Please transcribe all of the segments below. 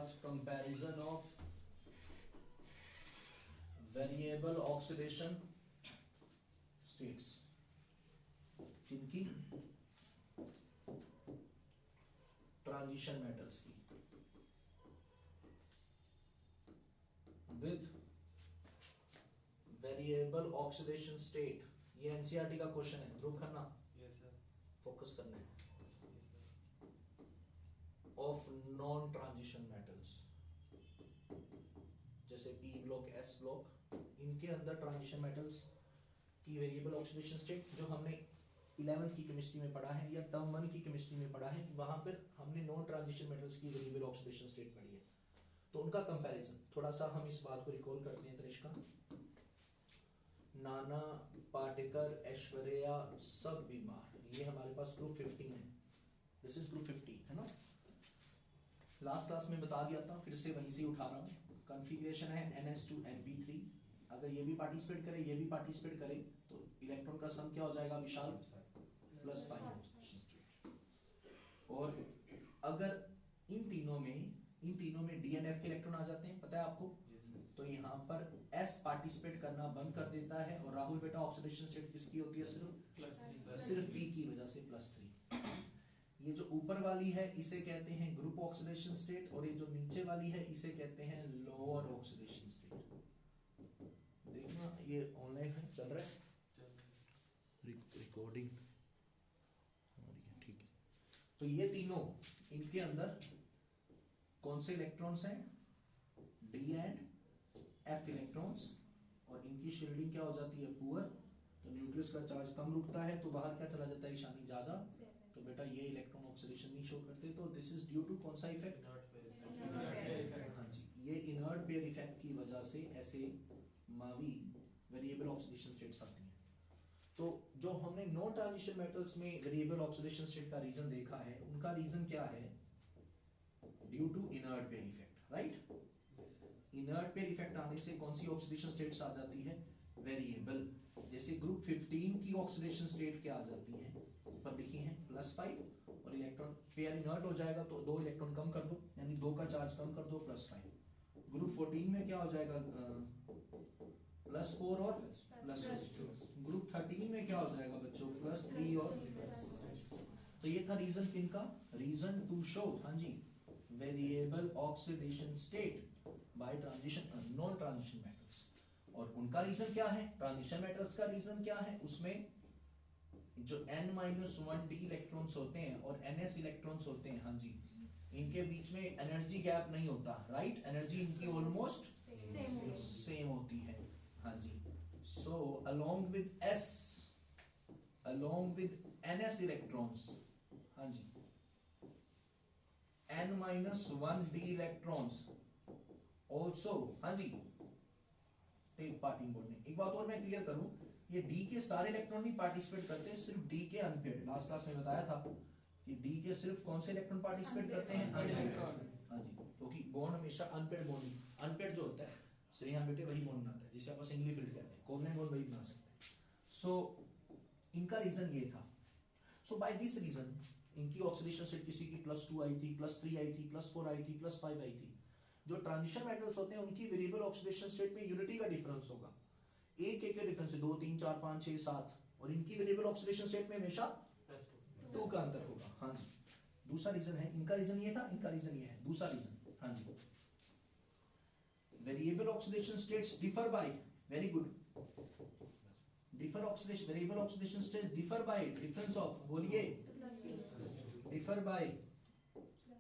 charge comparison of variable oxidation states किनकी transition metals की with variable oxidation state। ये NCERT का question है, Dhruv Khanna. Yes sir. Focus करना है। ऑफ नॉन ट्रांजिशन मेटल्स जैसे पी ब्लॉक एस ब्लॉक, इनके अंदर ट्रांजिशन मेटल्स की वेरिएबल ऑक्सीडेशन स्टेट जो हमने 11th की केमिस्ट्री में पढ़ा है या टर्म 1 की केमिस्ट्री में पढ़ा है, वहां पर हमने नॉन ट्रांजिशन मेटल्स की वेरिएबल ऑक्सीडेशन स्टेट पढ़ी है। तो उनका कंपैरिजन थोड़ा सा हम इस बात को रिकॉल करते हैं। तनिष्का, नाना, पाटेकर, ऐश्वर्या, सब बीमार, ये हमारे पास ग्रुप 15 है। दिस इज ग्रुप 15 है ना। लास्ट क्लास में बता दिया था, फिर से वहीं से उठा रहा हूँ। कॉन्फ़िगरेशन है NS2NP3। अगर ये भी पार्टिसिपेट करे, ये भी पार्टिसिपेट करे, तो इलेक्ट्रॉन का सम क्या हो जाएगा विशाल? +5। और अगर इन तीनों में DNF के इलेक्ट्रॉन आ जाते हैं, पता है आपको? तो यहाँ पर S पार्टिसिपेट करना बंद कर देता है, और राहुल बेटा ऑक्सीडेशन स्टेट किसकी होती है? सिर्फ P की वजह से +3। ये जो ऊपर वाली है इसे कहते हैं ग्रुप ऑक्सीडेशन स्टेट, और ये जो नीचे वाली है इसे कहते हैं लोअर ऑक्सीडेशन स्टेट। देखना ये ऑनलाइन है, चल रहा है रिकॉर्डिंग, ठीक है। तो ये तीनों, इनके अंदर कौन से इलेक्ट्रॉन्स हैं? D एंड F इलेक्ट्रॉन्स, और इनकी शील्डिंग क्या हो जाती है? पुअर। तो न्यूक्लियस का चार्ज कम रुकता है, तो बाहर क्या चला जाता है ईशानी? ज्यादा। तो बेटा ये इलेक्ट्रॉन ऑक्सीडेशन नहीं शो करते, तो दिस इज ड्यू टू कौन सा इफेक्ट? हाँ जी, ये इनर्ट पेयर इफेक्ट की वजह से ऐसे मावी वेरिएबल ऑक्सीडेशन स्टेट्स आती हैं। तो जो हमने नॉन ट्रांजिशन मेटल्स में वेरिएबल ऑक्सीडेशन स्टेट का रीजन देखा है, उनका रीजन क्या है? Due to inert pair effect, right. Inert pair effect आने से कौन सी ऑक्सीडेशन स्टेट्स आ जाती है? वेरिएबल। जैसे ग्रुप 15 की ऑक्सीडेशन स्टेट क्या आ जाती है? ऊपर लिखी है +5, और इलेक्ट्रॉन पेयर इनर्ट हो जाएगा, तो 2 इलेक्ट्रॉन कम कर दो, यानी 2 का चार्ज कम कर दो, +5। ग्रुप 14 में क्या हो जाएगा? +4 और +2। ग्रुप 13 में क्या हो जाएगा बच्चों? +3 और तो ये था रीजन किनका? रीजन टू शो, हाँ जी, variable oxidation state by transition non transition metals. और उनका रीजन क्या है? ट्रांजिशन मेटल्स का रीजन क्या है? उसमें जो N-1D इलेक्ट्रॉन्स होते हैं और NS इलेक्ट्रॉन्स होते हैं, हाँ जी, इनके बीच में एनर्जी गैप नहीं होता, राइट। एनर्जी इनकी ऑलमोस्ट सेम होती है, हाँ जी। So along with NS electrons, हाँ जी, N-1D इलेक्ट्रॉन्स ऑल्सो, हाँ जी, टेक पार्ट इन बॉन्डिंग। एक बात और मैं क्लियर करूं, ये D के सारे इलेक्ट्रॉन नहीं पार्टिसिपेट करते, सिर्फ D के अनपेड। लास्ट क्लास में बताया था कि D के सिर्फ कौन से इलेक्ट्रॉन पार्टिसिपेट करते हैं? अनपेड, हाँ जी, क्योंकि बॉन्ड हमेशा अनपेड बॉन्डिंग, अनपेड जो होता है सही, यहाँ बेटे वही बॉन्ड बनाता है जिसे आप सिंगली फिल्ड कहते हैं, कोवलेंट बॉन्ड वही बना सकते हैं। सो इनका रीजन ये था। सो बाय दिस रीजन इनकी ऑक्सीडेशन स्टेट किसी की +2 आई थी, +3 आई थी, +4 आई थी, +5 आई थी। जो ट्रांजिशन मेटल्स होते हैं उनकी वेरिएबल ऑक्सीडेशन स्टेट में यूनिटी का डिफरेंस होगा, एक के डिफरेंस है, 2 3 4 5 6 7, और इनकी वेरिएबल ऑक्सीडेशन स्टेट में हमेशा 2 का अंतर होगा, हाँ जी। दूसरा रीजन है, इनका रीजन ये था, इनका रीजन ये है, दूसरा रीजन, हाँ जी। Variable oxidation states differ by, very good, variable oxidation states differ by difference of, बोलिए, डिफर बाय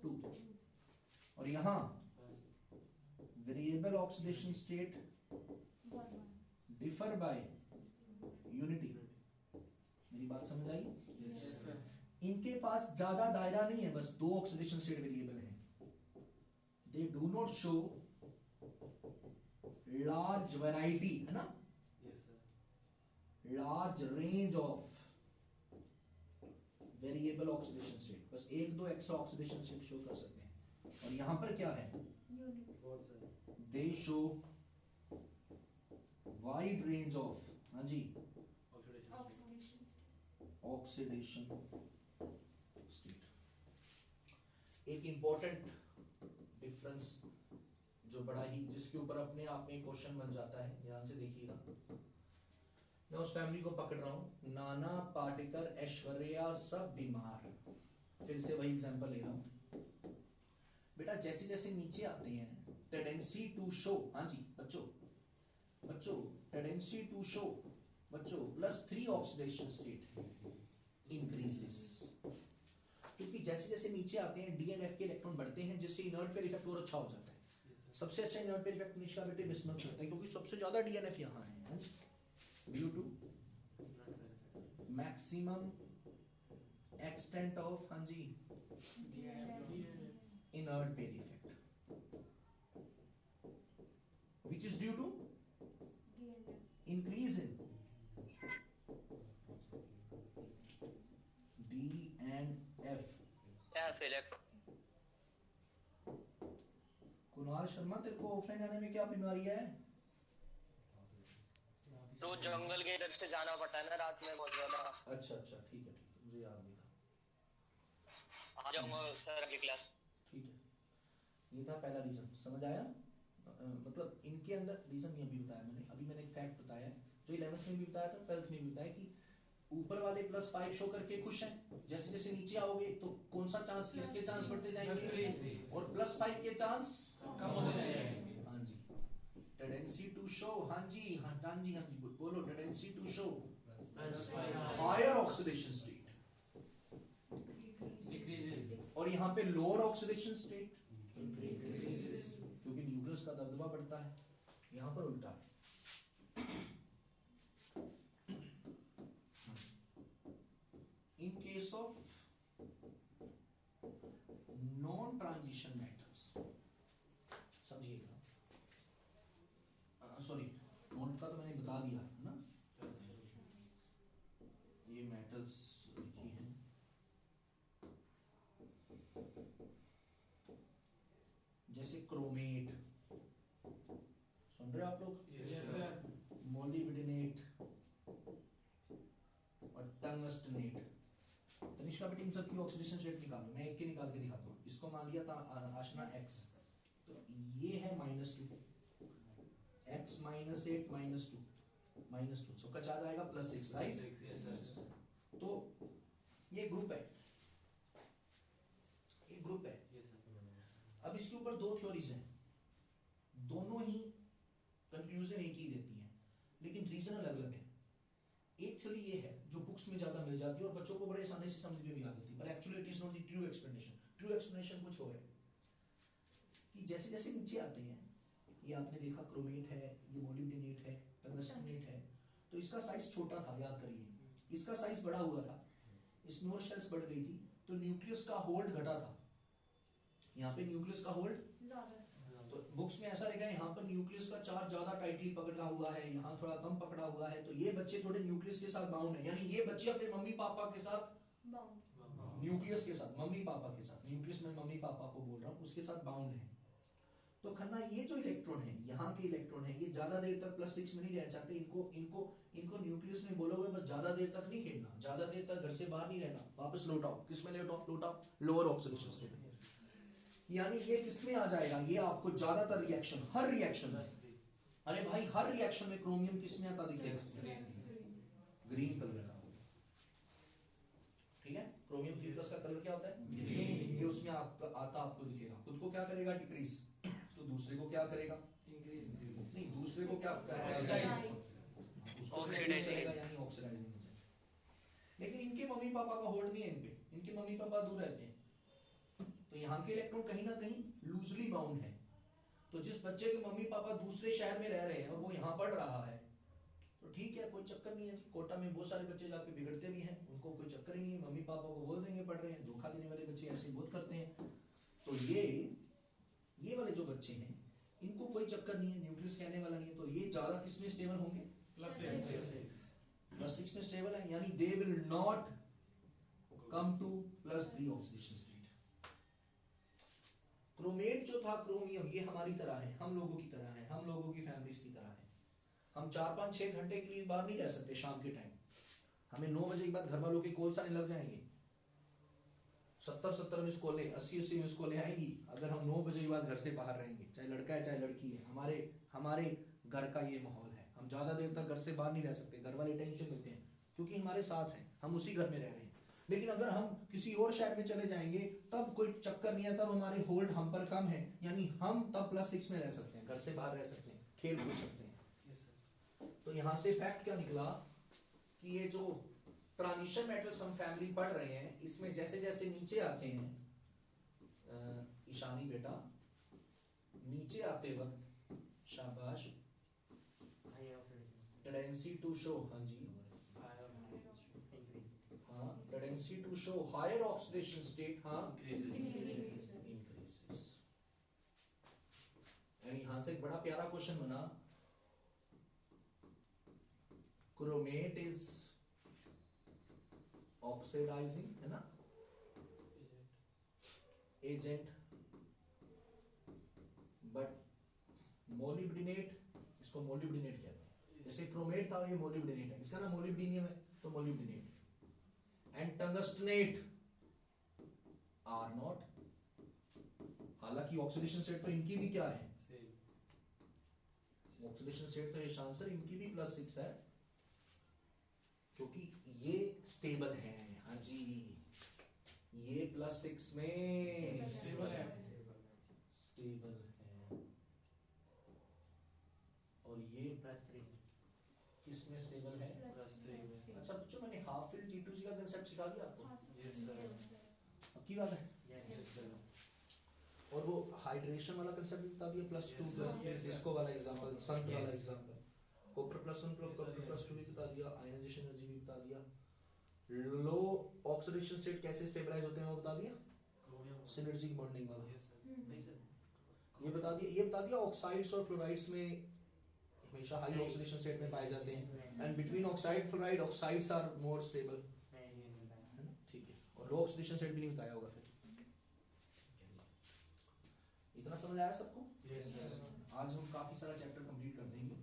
2। और यहां variable oxidation state differ by unity. मेरी बात समझ आई? Yes sir. इनके पास ज्यादा दायरा नहीं है, बस 2 ऑक्सीडेशन स्टेट वेरिएबल हैं। They do not show large variety, है ना, yes sir, large range of variable oxidation state, बस 1-2 एक्स्ट्रा ऑक्सीडेशन स्टेट शो कर सकते हैं। और यहां पर क्या है? बहुत sir, they show wide range of, हाँ जी, ऑक्सीडेशन स्टेट। एक इंपॉर्टेंट डिफरेंस डिफरेंस जो बड़ा ही, जिसके ऊपर अपने आप में क्वेश्चन बन जाता है, ध्यान से देखिएगा। मैं उस फैमिली को पकड़ रहा हूँ, नाना पाटेकर ऐश्वर्या सब बीमार। फिर से वही एग्जांपल ले रहा हूँ बेटा, जैसे जैसे नीचे आते हैं टेंडेंसी टू शो, हाँ जी बच्चों टेंडेंसी टू शो बच्चों +3 ऑक्सीडेशन स्टेट इंक्रीजेस, क्योंकि जैसे जैसे नीचे आते हैं डी एंड एफ के इलेक्ट्रॉन बढ़ते हैं, जिससे इनर्ट पेयर इफेक्ट और अच्छा हो जाता है। सबसे अच्छा इनर्ट पेयर इफेक्ट निशा बेटे बिस्मथ करता है, क्योंकि सबसे ज्यादा डीएनएफ यहाँ है due to maximum extent of, हाँ जी, inert pair effect, which is due to increase in D and F electron। Kunal Sharma, तेरे को ऑफलाइन आने में क्या बीमारी है? तो जंगल के इधर से जाना पड़ता है ना रात में बहुत ज्यादा। अच्छा ठीक है, मुझे याद नहीं था। आ जाऊंगा सर अगली क्लास। ठीक है, ये था पहला रीजन, समझ आया? मतलब इनके अंदर रीजन नहीं अभी बताया मैंने, अभी मैंने एक फैक्ट बताया जो 11th में भी बताया था, 12th में भी बताया कि ऊपर वाले +5 शो करके खुश हैं, जैसे जैसे नीचे आओगे तो कौन सा चांस, किसके चांस बढ़ते जाएंगे, और +5 के चांस कम होते जाएंगे। हाँ जी, टेंडेंसी टू शो, हाँ जी बोलो, tendency to show higher oxidation state decreases, और यहाँ पे लोअर ऑक्सीडेशन स्टेट इंक्रीजेस, क्योंकि न्यूक्लियस का दबदबा बढ़ता है। यहाँ पर उल्टा है। In case of non-transition metals, समझिएगा, सॉरी नोट का तो मैंने बता दिया है ना, ये मेटल्स लिखी हैं, जैसे क्रोमेट, सुन रहे आप लोग? Yes sir. मोलिब्डेनेट और टंगस्टनेट। तनिष्का बेटी इन सब की ऑक्सीडेशन स्टेट निकालो, मैं एक के निकाल के दिखाता हूँ। इसको मान लिया था आशना x, तो ये है -2, x -8 -2 सो कच आ जाएगा +6, राइट? Yes sir. तो ये ग्रुप है, ये ग्रुप है। Yes sir. अब इसके ऊपर दो थ्योरीज हैं, दोनों ही कंक्लूजन एक ही देती हैं, लेकिन रीजन अलग अलग है। एक थ्योरी ये है जो बुक्स में ज्यादा मिल जाती है और बच्चों को बड़े आसानी से समझ में भी आ जाती है, पर actually it is not the true explanation. True explanation कुछ और है कि जैसे जैसे नीचे आते हैं, ये आपने देखा क्रोमेट है, ये मोलिब्डेनेट है, टंगस्टनेट है, तो इसका साइज छोटा था, याद करिए, इसका साइज बड़ा हुआ था, स्मॉल शेल्स बढ़ गई थी, तो न्यूक्लियस का होल्ड घटा था। यहाँ पे न्यूक्लियस का होल्ड, तो बुक्स में ऐसा लिखा है यहाँ पर न्यूक्लियस का चार्ज ज्यादा टाइटली पकड़ा हुआ है, यहाँ थोड़ा कम पकड़ा हुआ है, तो ये बच्चे थोड़े न्यूक्लियस के साथ बाउंड है, यानी ये बच्चे अपने मम्मी पापा के साथ न्यूक्लियस के साथ, मम्मी पापा के साथ, न्यूक्लियस में मम्मी पापा को बोल रहा हूँ, उसके साथ बाउंड है। तो खन्ना ये जो इलेक्ट्रॉन है, यहाँ के इलेक्ट्रॉन है, ये ज्यादा देर तक +6 में नहीं रह सकते, इनको न्यूक्लियस में बोलोगे बस ज्यादा देर तक नहीं खेलना, ज्यादा देर तक घर से बाहर नहीं रहना, वापस लौट आओ। किस में लौट आओ? लोअर ऑक्सीडेशन स्टेट में। यानी ये किसमें आ जाएगा? ये आपको ज्यादातर रिएक्शन, हर रिएक्शन में, अरे भाई हर रिएक्शन में क्रोमियम किसमें आता दिखेगा? ग्रीन कलर का, ठीक है? क्रोमियम 3+ का कलर क्या होता है? ग्रीन। ये उसमें आता आपको दिखेगा। खुद को क्या करेगा? डिक्रीज। तो दूसरे को क्या करेगा? इंक्रीज। नहीं, दूसरे को क्या करेगा? ऑक्सीडाइज करेगा, यानी ऑक्सीडाइजिंग हो जाएगा। लेकिन इनके मम्मी पापा का होल्ड नहीं है इन पे, इनके मम्मी पापा दूर रहते हैं, तो यहाँ के इलेक्ट्रॉन कहीं ना कहीं लूजली बाउंड है। तो जिस बच्चे के मम्मी पापा दूसरे शहर में रह रहे हैं और वो यहाँ पढ़ रहा है, तो ठीक है, कोई चक्कर नहीं है। कोटा में बहुत सारे बच्चे जाके बिगड़ते भी हैं, उनको कोई चक्कर ही नहीं है, मम्मी पापा को बोल देंगे पढ़ रहे हैं। धोखा देने वाले बच्चे ऐसे बहुत करते हैं। तो ये वाले जो बच्चे हैं, इनको कोई चक्कर नहीं है, न्यूक्लियस कहने वाला नहीं है, तो ये ज्यादा किसमें स्टेबल होंगे? +6 में स्टेबल है, यानी they will not come to +3 oxidation state. Chromate जो था, क्रोमियम, ये हमारी तरह है, हम लोगों की तरह है, हम लोगों की फैमिलीज की तरह है। हम 4-5-6 घंटे के लिए बाहर नहीं रह सकते शाम के टाइम, हमें 9 बजे के बाद घर वालों के कॉल्स आने लग जाएंगे, 70 मिस कॉलें 80 मिस कॉलें आएंगी अगर हम 9 बजे के बाद घर से बाहर रहेंगे, चाहे लड़का है चाहे लड़की है। हमारे हमारे घर का ये माहौल है, हम ज्यादा देर तक घर से बाहर नहीं रह सकते, घर वाले टेंशन लेते हैं क्योंकि हमारे साथ हैं, हम उसी घर में रह रहे हैं। लेकिन अगर हम किसी और शहर में चले जाएंगे तब कोई चक्कर नहीं है, तब हमारे होल्ड हम पर कम है, यानी हम तब +6 में रह सकते हैं, घर से बाहर रह सकते हैं, खेल कूद सकते हैं। तो यहाँ से फैक्ट क्या निकला कि ये जो ट्रांजिशन मेटल्स हम फैमिली पढ़ रहे हैं, इसमें जैसे जैसे नीचे आते हैं, ईशानी बेटा नीचे आते वक्त, शाबाश, टेंडेंसी टू शो, हाँ जी, हाँ, tendency to show higher oxidation state, हाँ, इंक्रीजेस। यानी यहां से एक बड़ा प्यारा क्वेश्चन बना, क्रोमेट इज ऑक्सीडाइजिंग, है ना, एजेंट, बट मोलिब्डेनेट, इसको मोलिब्डेनेट कहते हैं, जैसे क्रोमेट था ये मोलिब्डेनेट है, इसका नाम मोलिब्डेनियम है तो मोलिब्डेनेट, एंड टंगस्टनेट आर नॉट, हालांकि ऑक्सीडेशन स्टेट तो इनकी भी क्या है, ऑक्सीडेशन स्टेट तो ये आंसर इनकी भी +6 है क्योंकि ये स्टेबल है, हाँ जी, ये +6 में स्टेबल है, स्टेबल है, और ये +3 किस में स्टेबल है, +3। अच्छा बच्चों मैंने हाफ फील्ड T2G का कांसेप्ट सिखा दिया आपको, यस सर, पक्की बात है, यस सर। और वो हाइड्रेशन वाला कांसेप्ट भी बता दिया, +2 +3, डिस्को वाला एग्जांपल, संत वाला एग्जांपल, कॉपर +1 कॉपर +2 भी बता दिया, आयनाइजेशन एनर्जी भी बता दिया, लो ऑक्सीडेशन स्टेट कैसे स्टेबलाइज होते हैं वो बता दिया, सिनर्जिक बॉन्डिंग वाला, नहीं सर, ये बता दिया ऑक्साइड्स और फ्लोराइड्स में हमेशा हाई ऑक्सीडेशन स्टेट में पाए जाते हैं, and between oxide fluoride oxides are more stable, है ना, ठीक है, और लो ऑक्सीडेशन स्टेट भी नहीं बताया होगा फिर, इतना समझ आया सबको? Yes sir. आज हम काफी सारा चैप्टर कंप्लीट कर देंगे।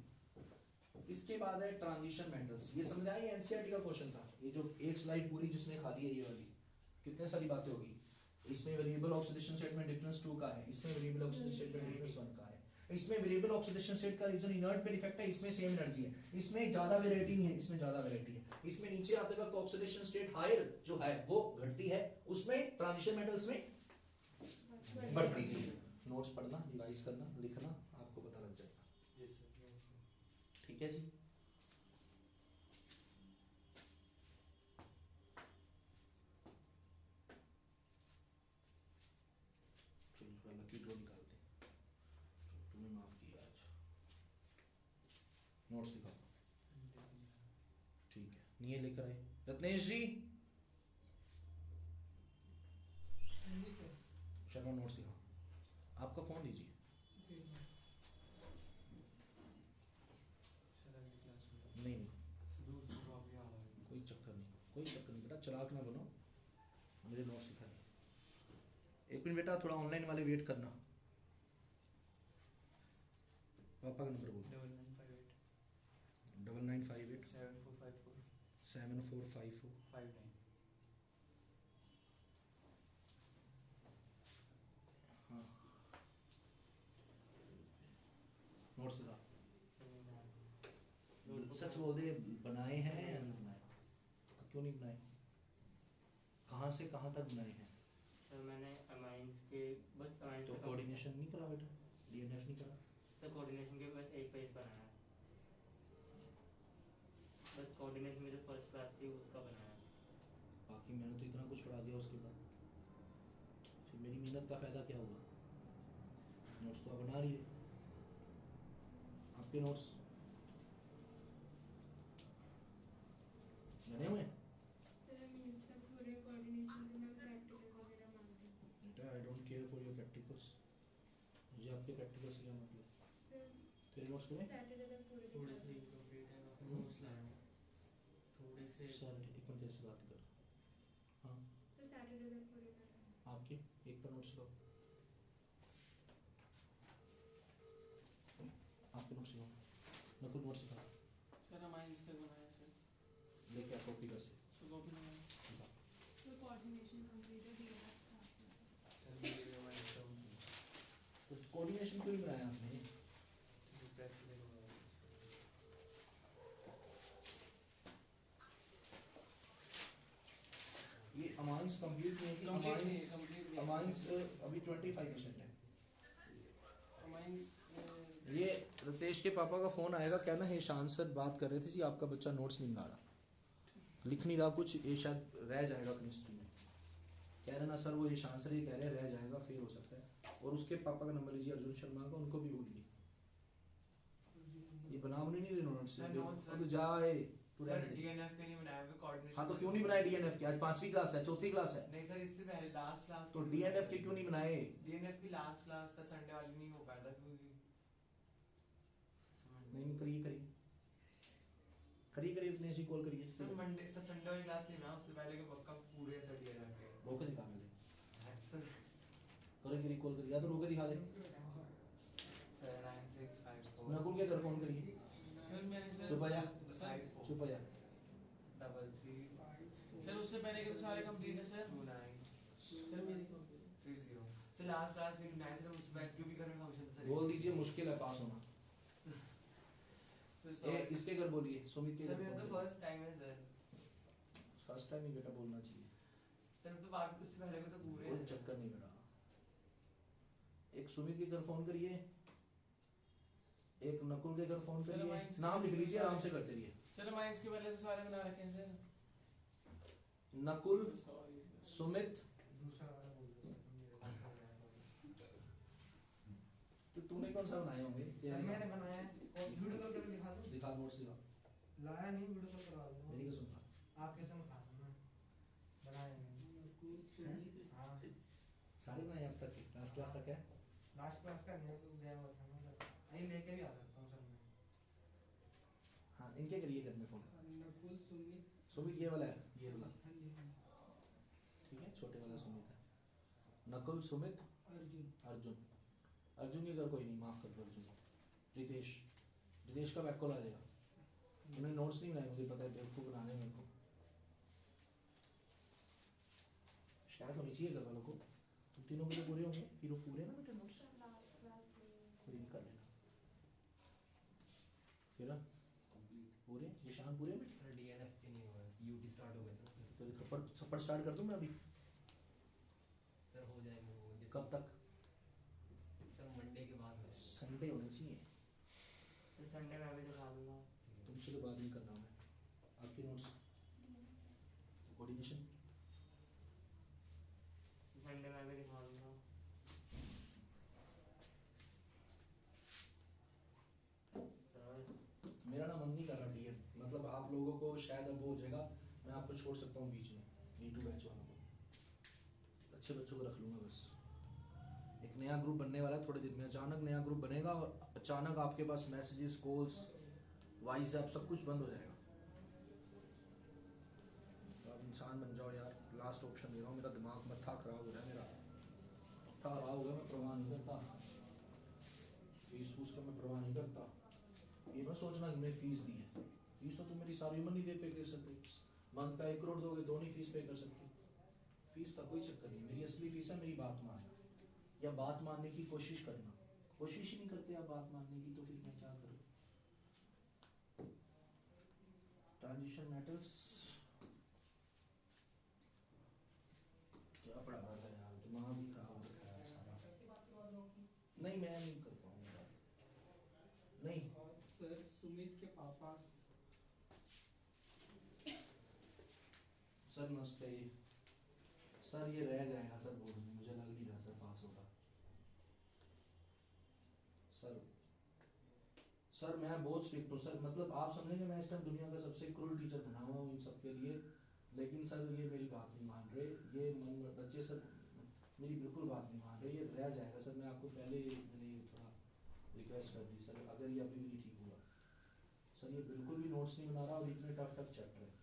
इसके बाद है ट्रांजिशन मेटल्स, ये समझ आया, ये एनसीईआरटी का क्वेश्चन था, ये जो एक स्लाइड पूरी जिसने खाली है ये वाली, कितने सारी बातें होगी, इसमें वेरिएबल ऑक्सीडेशन स्टेट में डिफरेंस 2 का है, इसमें वेरिएबल ऑक्सीडेशन स्टेट में डिफरेंस 1 का है, इसमें वेरिएबल ऑक्सीडेशन स्टेट का रीजन इनर्ट पे इफेक्ट है, इसमें सेम एनर्जी है, इसमें ज्यादा वैरायटी नहीं है, इसमें ज्यादा वैरायटी है, इसमें नीचे आते वक्त ऑक्सीडेशन स्टेट हायर जो है वो घटती है, उसमें ट्रांजिशन मेटल्स में बढ़ती है। नोट्स पढ़ना, रिवाइज करना, लिखना, आपको पता लग जाएगा, यस सर। ठीक है जी। चलो थोड़ा लकी ड्रॉ निकालते हैं, चलो, तुम्हें माफ किया आज, नोट्स दिखाओ, ठीक है, नहीं लेकर आए रत्नेश जी, शर्मा नोट्स दिखाओ, आपका फोन दीजिए, नहीं कोई चक्कर नहीं बेटा, चलाक ना बनो, मुझे नोट्स दिखाइए, एक मिनट बेटा, थोड़ा ऑनलाइन वाले वेट करना, पापा का नंबर बोलो, 9958 7454 हाँ, नोट्स दिखा, सच बोल दे, बनाए हैं या नहीं बनाए, क्यों नहीं बनाए, कहाँ से कहाँ तक बनाए हैं, सर मैंने अमाइंस के बस अमाइंस तो का कोऑर्डिनेशन नहीं करा बेटा, डीएनएफ नहीं करा, सर कोऑर्डिनेशन के बस एक पेज बनाया है, बस कोऑर्डिनेशन में जो फर्स्ट क्लास थी उसका बनाया है। बाकी मैंने तो इतना कुछ पढ़ा दिया उसके बाद, फिर मेरी मेहनत का फायदा क्या हुआ, नोट्स तो आप बना रही है, आपके नोट्स बने हुए हैं बेटा, I don't care for your practicals, मुझे आपके प्रैक्टिकल से क्या मतलब, तेरे नोट्स बने, थोड़े से इनकम्प्लीट है, काफी नोट्स लाए हैं थोड़े से। सर एक मिनट तेरे से बात कर, हाँ आपके एक का नोट्स लो, आपके नोट्स लो, नकुल नोट्स दिखा, सर अमाइंस तक बनाया सर, लेके आप कॉपी कर से सर कॉपी नहीं दिखा, कोऑर्डिनेशन कंप्लीट है, कोऑर्डिनेशन क्यों नहीं बनाया आपने? जो प्रैक्टिकल होगा। ये अमाउंट्स कंप्लीट नहीं है कि कंप्लीट अमाउंट्स अभी 25% है। अमाइंस ये रितेश के पापा का फोन आएगा, क्या ना ईशान सर बात कर रहे थे जी आपका बच्चा नोट्स नहीं बना रहा, लिख नहीं रहा कुछ, ये शायद रह जाएगा केमिस्ट्री में। कह रहे ना सर वो ईशान सर ये कह रहे हैं रह जाएगा, फेल हो सकता है। और उसके पापा का नंबर लीजिए अर्जुन शर्मा का, उनको भी बोलिए ये बना नहीं रहे नोट्स। सर, notes, अब जाए तू सर रहने दे। डीएनएफ के नहीं बनाया हुआ कोऑर्डिनेशन। हाँ तो क्यों नहीं बनाए डीएनएफ के? आज 5वीं क्लास है, 4थी क्लास है, नहीं सर इससे पहले लास्ट क्लास तो डीएनएफ के क्यों नहीं बनाए? डीएनएफ की लास्ट क्लास था संडे वाली नहीं हो पाया था क्योंकि नहीं करिए करिए करिए करिए, दिनेश जी कॉल करिए। सर मंडे से संडे वाली क्लास नहीं ना, उससे पहले के पक्का पूरे सर डीएनएफ के रोके दिखा पहले, है सर। करो करिए कॉल करिए, या तो रोके दिखा दे। सर 9654 नकुल के घर फोन करिए। सर मैंने सर चुप आ जा, 54 चुप आ जा। 33 सर उससे पहले के तो सारे कंप्लीट है सर। 29 सर मेरी कंप्लीट 30 सर लास्ट क्लास के 29 सर उस बैच क्योंकि घर में फंक्शन था सर। बोल दीजिए मुश्किल है पास होना। सर ए इसके घर बोलिए, सुमित के सर घर मेरा तो फोन करिए। फर्स्ट टाइम है सर। फर्स्ट टाइम ही बेटा बोलना चाहिए, सर तो बाकी उससे पहले को तो पूरे कोई हैं। चक्कर नहीं बेटा। एक सुमित के घर फोन करिए, एक नकुल के घर फोन सर, करिए, हमारे नाम लिख लीजिए, आराम से करते रहिए। सर अमाइंस के पहले तो सारे बना रखे हैं सर। नकुल, सॉरी सुमित, दूसरा वाला बोल दो सर मेरे को तो तूने कौन सा बनाए होंगे? सर मैंने बनाया है और वीडियो कॉल करके दिखा दो। दिखा, नोट्स दिखा, लाया नहीं, वीडियो कॉल करवा दो। मेरी क्या सुन रहा? आप कैसे खा सकते हैं? बनाया नहीं। हाँ सारे बनाए अब तक, लास्ट क्लास तक है। लास्ट क्लास का नहीं है, तो गया हुआ था ना सर। अभी लेके भी आ सकता हूँ सर मैं। हाँ इनके करिए घर में फोन। नकुल सुमित सुमित ये वाला है, ये वाला हाँ जी हाँ ठीक है, छोटे वाला सुमित है। नकुल, सुमित, अर्जुन अर्जुन। अर्जुन के घर कोई नहीं, माफ कर दो अर्जुन। रितेश, रितेश का बैक कॉल आ जाएगा। उन्होंने नोट्स नहीं बनाए, मुझे पता है बेवकूफ बनाने मेरे को, शायद होनी चाहिए घर वालों को। तुम तीनों के लिए पूरे होंगे, फिर वो पूरे ना बेटे नोट्स, कोई नहीं कर लेना। फिर पूरे निशान पूरे बेटे। सर डीएनएफ के नहीं हुआ, यूटी स्टार्ट हो गया था सर। तो थप्पड़ थप्पड़ स्टार्ट कर दूं मैं अभी? सर हो जाएंगे वो जैसे- कब तक? सर मंडे के बाद हो जाएगा। संडे होना चाहिए, सर संडे में भी दिखा दूंगा। तुमसे तो बात नहीं कर रहा मैं। आपके नोट्स कोऑर्डिनेशन संडे में भी दिखा दूंगा। सर मेरा ना मन नहीं कर रहा डीएन, मतलब आप लोगों को शायद अब वो हो जाएगा, मैं आपको छोड़ सकता हूँ बीच में, नीटू बैच वालों को, अच्छे बच्चों को रख लूँगा बस। एक नया ग्रुप बनने वाला है थोड़े दिन में, अचानक नया ग्रुप बनेगा और अचानक आपके पास मैसेजेस, कॉल्स, व्हाट्सएप सब कुछ बंद हो जाएगा। तो आप इंसान बन जाओ यार, लास्ट ऑप्शन दे रहा हूँ, मेरा दिमाग मत्था खराब हो रहा है, मेरा मत्था खराब हो गया, मैं परवाह नहीं करता फीस फूस का, मैं परवाह नहीं करता। ये ना सोचना कि मैंने फीस दी है, फीस तो तुम मेरी सारी उम्र नहीं दे पे कर सकते, मंथ का 1 करोड़ दोगे तो नहीं फीस पे कर सकते। फीस का कोई चक्कर नहीं, मेरी असली फीस है मेरी बात मानना, या बात मानने की कोशिश करना। कोशिश ही नहीं करते आप बात मानने की, तो फिर मैं क्या करूँ? ट्रांजिशन मेटल्स क्या पढ़ा रहा था यार, दिमाग ही खराब हो रखा है सारा। नहीं मैं नहीं कर पाऊंगा, नहीं। सर सुमित के पापा सर नमस्ते सर, ये रह जाएगा सर बोर्ड में, मुझे लग नहीं रहा सर पास होगा सर। सर मैं बहुत स्ट्रिक्ट हूँ सर, मतलब आप समझेंगे मैं इस टाइम दुनिया का सबसे क्रूर टीचर बना हुआ हूँ इन सब के लिए, लेकिन सर ये मेरी बात नहीं मान रहे, ये मन बच्चे सर मेरी बिल्कुल बात नहीं मान रहे, ये रह जाएगा सर। मैं आपको पहले मैंने थोड़ा रिक्वेस्ट कर दी सर, अगर ये अभी भी नहीं ठीक हुआ सर, ये बिल्कुल भी नोट्स नहीं बना रहा और इतने टफ टफ चैप्टर है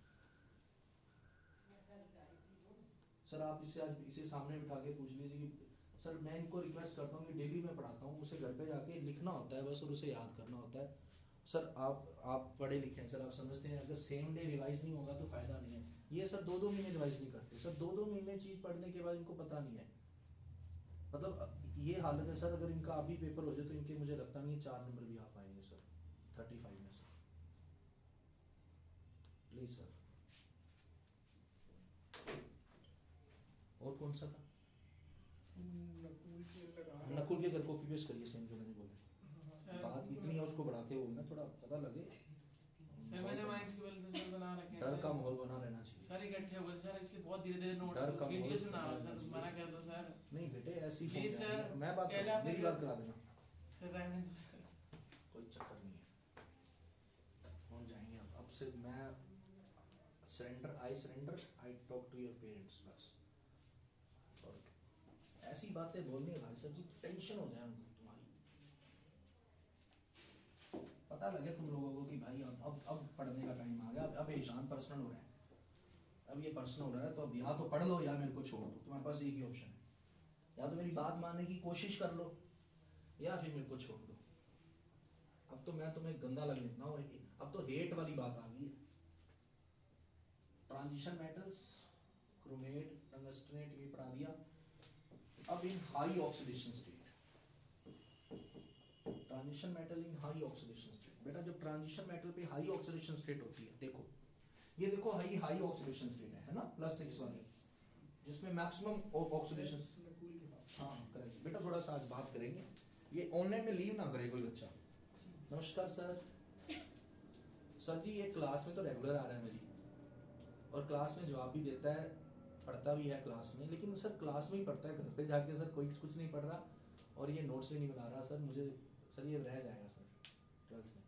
सर। आप इससे आज इसे सामने बिठा के पूछ लीजिए कि सर, मैं इनको रिक्वेस्ट करता हूँ कि डेली मैं पढ़ाता हूँ, उसे घर पे जाके लिखना होता है बस और उसे याद करना होता है सर। आप पढ़े लिखे हैं सर, आप समझते हैं अगर सेम डे रिवाइज नहीं होगा तो फायदा नहीं है। ये सर 2-2 महीने रिवाइज नहीं करते सर, 2-2 महीने चीज पढ़ने के बाद इनको पता नहीं है, मतलब ये हालत है सर, अगर इनका अभी पेपर हो जाए तो इनके मुझे लगता नहीं 4 नंबर भी आ पाएंगे सर 35 में से। Please sir. और कौन सा था? नकुल के घर कॉपी पेस्ट करिए सेम जो मैंने बोला। बात इतनी है उसको बढ़ा के बोलना, थोड़ा पता लगे। सर मैंने माइंड्स के पहले तो सर बना रखे हैं डर का सर। माहौल बना रहना चाहिए। सर इकट्ठे हो गए सर, इसलिए बहुत धीरे धीरे नोट डर का वीडियो माहौल सुना रहा हूँ बना सर, चाहिए। मना कर दो सर। नहीं बेटे ऐसी Please sir, मैं बात पहले आपने मेरी बात करा देना, सर रहने दो सर। कोई चक्कर नहीं है, पहुंच जाएंगे। अब से मैं surrender, I talk to your parents बस। और ऐसी बातें बोलनी है भाई साहब जी, टेंशन हो जाए उनको तुम्हारी, पता लगे तुम लोगों को कि भाई अब पढ़ने का टाइम आ गया। अब ईशान पर्सनल हो रहा है, अब ये पर्सनल हो रहा है, तो अब या तो पढ़ लो या मेरे को छोड़ दो। तुम्हारे पास एक ही ऑप्शन है, या तो मेरी बात मानने की कोशिश कर लो या फिर मेरे को छोड़ दो। अब तो मैं तुम्हें गंदा लग लेता हूँ, अब तो हेट वाली बात आ गई है। ट्रांजिशन मेटल्स, क्रोमेट, टंगस्टनेट ये पढ़ा दिया। अब इन high oxidation state, transition metal इन हाई ऑक्सीडेशन स्टेट। बेटा जब ट्रांजिशन मेटल पे हाई ऑक्सीडेशन स्टेट होती है, देखो ये देखो हाई ऑक्सीडेशन स्टेट है ना, +6 वाली, जिसमें मैक्सिमम ऑक्सीडेशन। हाँ करेक्ट बेटा, थोड़ा सा आज बात करेंगे। ये ऑनलाइन में लीव ना करे कोई बच्चा। नमस्कार सर। सर जी ये क्लास में तो रेगुलर आ रहा है मेरी, और क्लास में जवाब भी देता है, पढ़ता भी है क्लास में, लेकिन सर क्लास में ही पढ़ता है, घर पे जाके सर कोई कुछ नहीं पढ़ रहा और ये नोट्स भी नहीं बना रहा। सर मुझे सर ये रह जाएगा सर 12th में।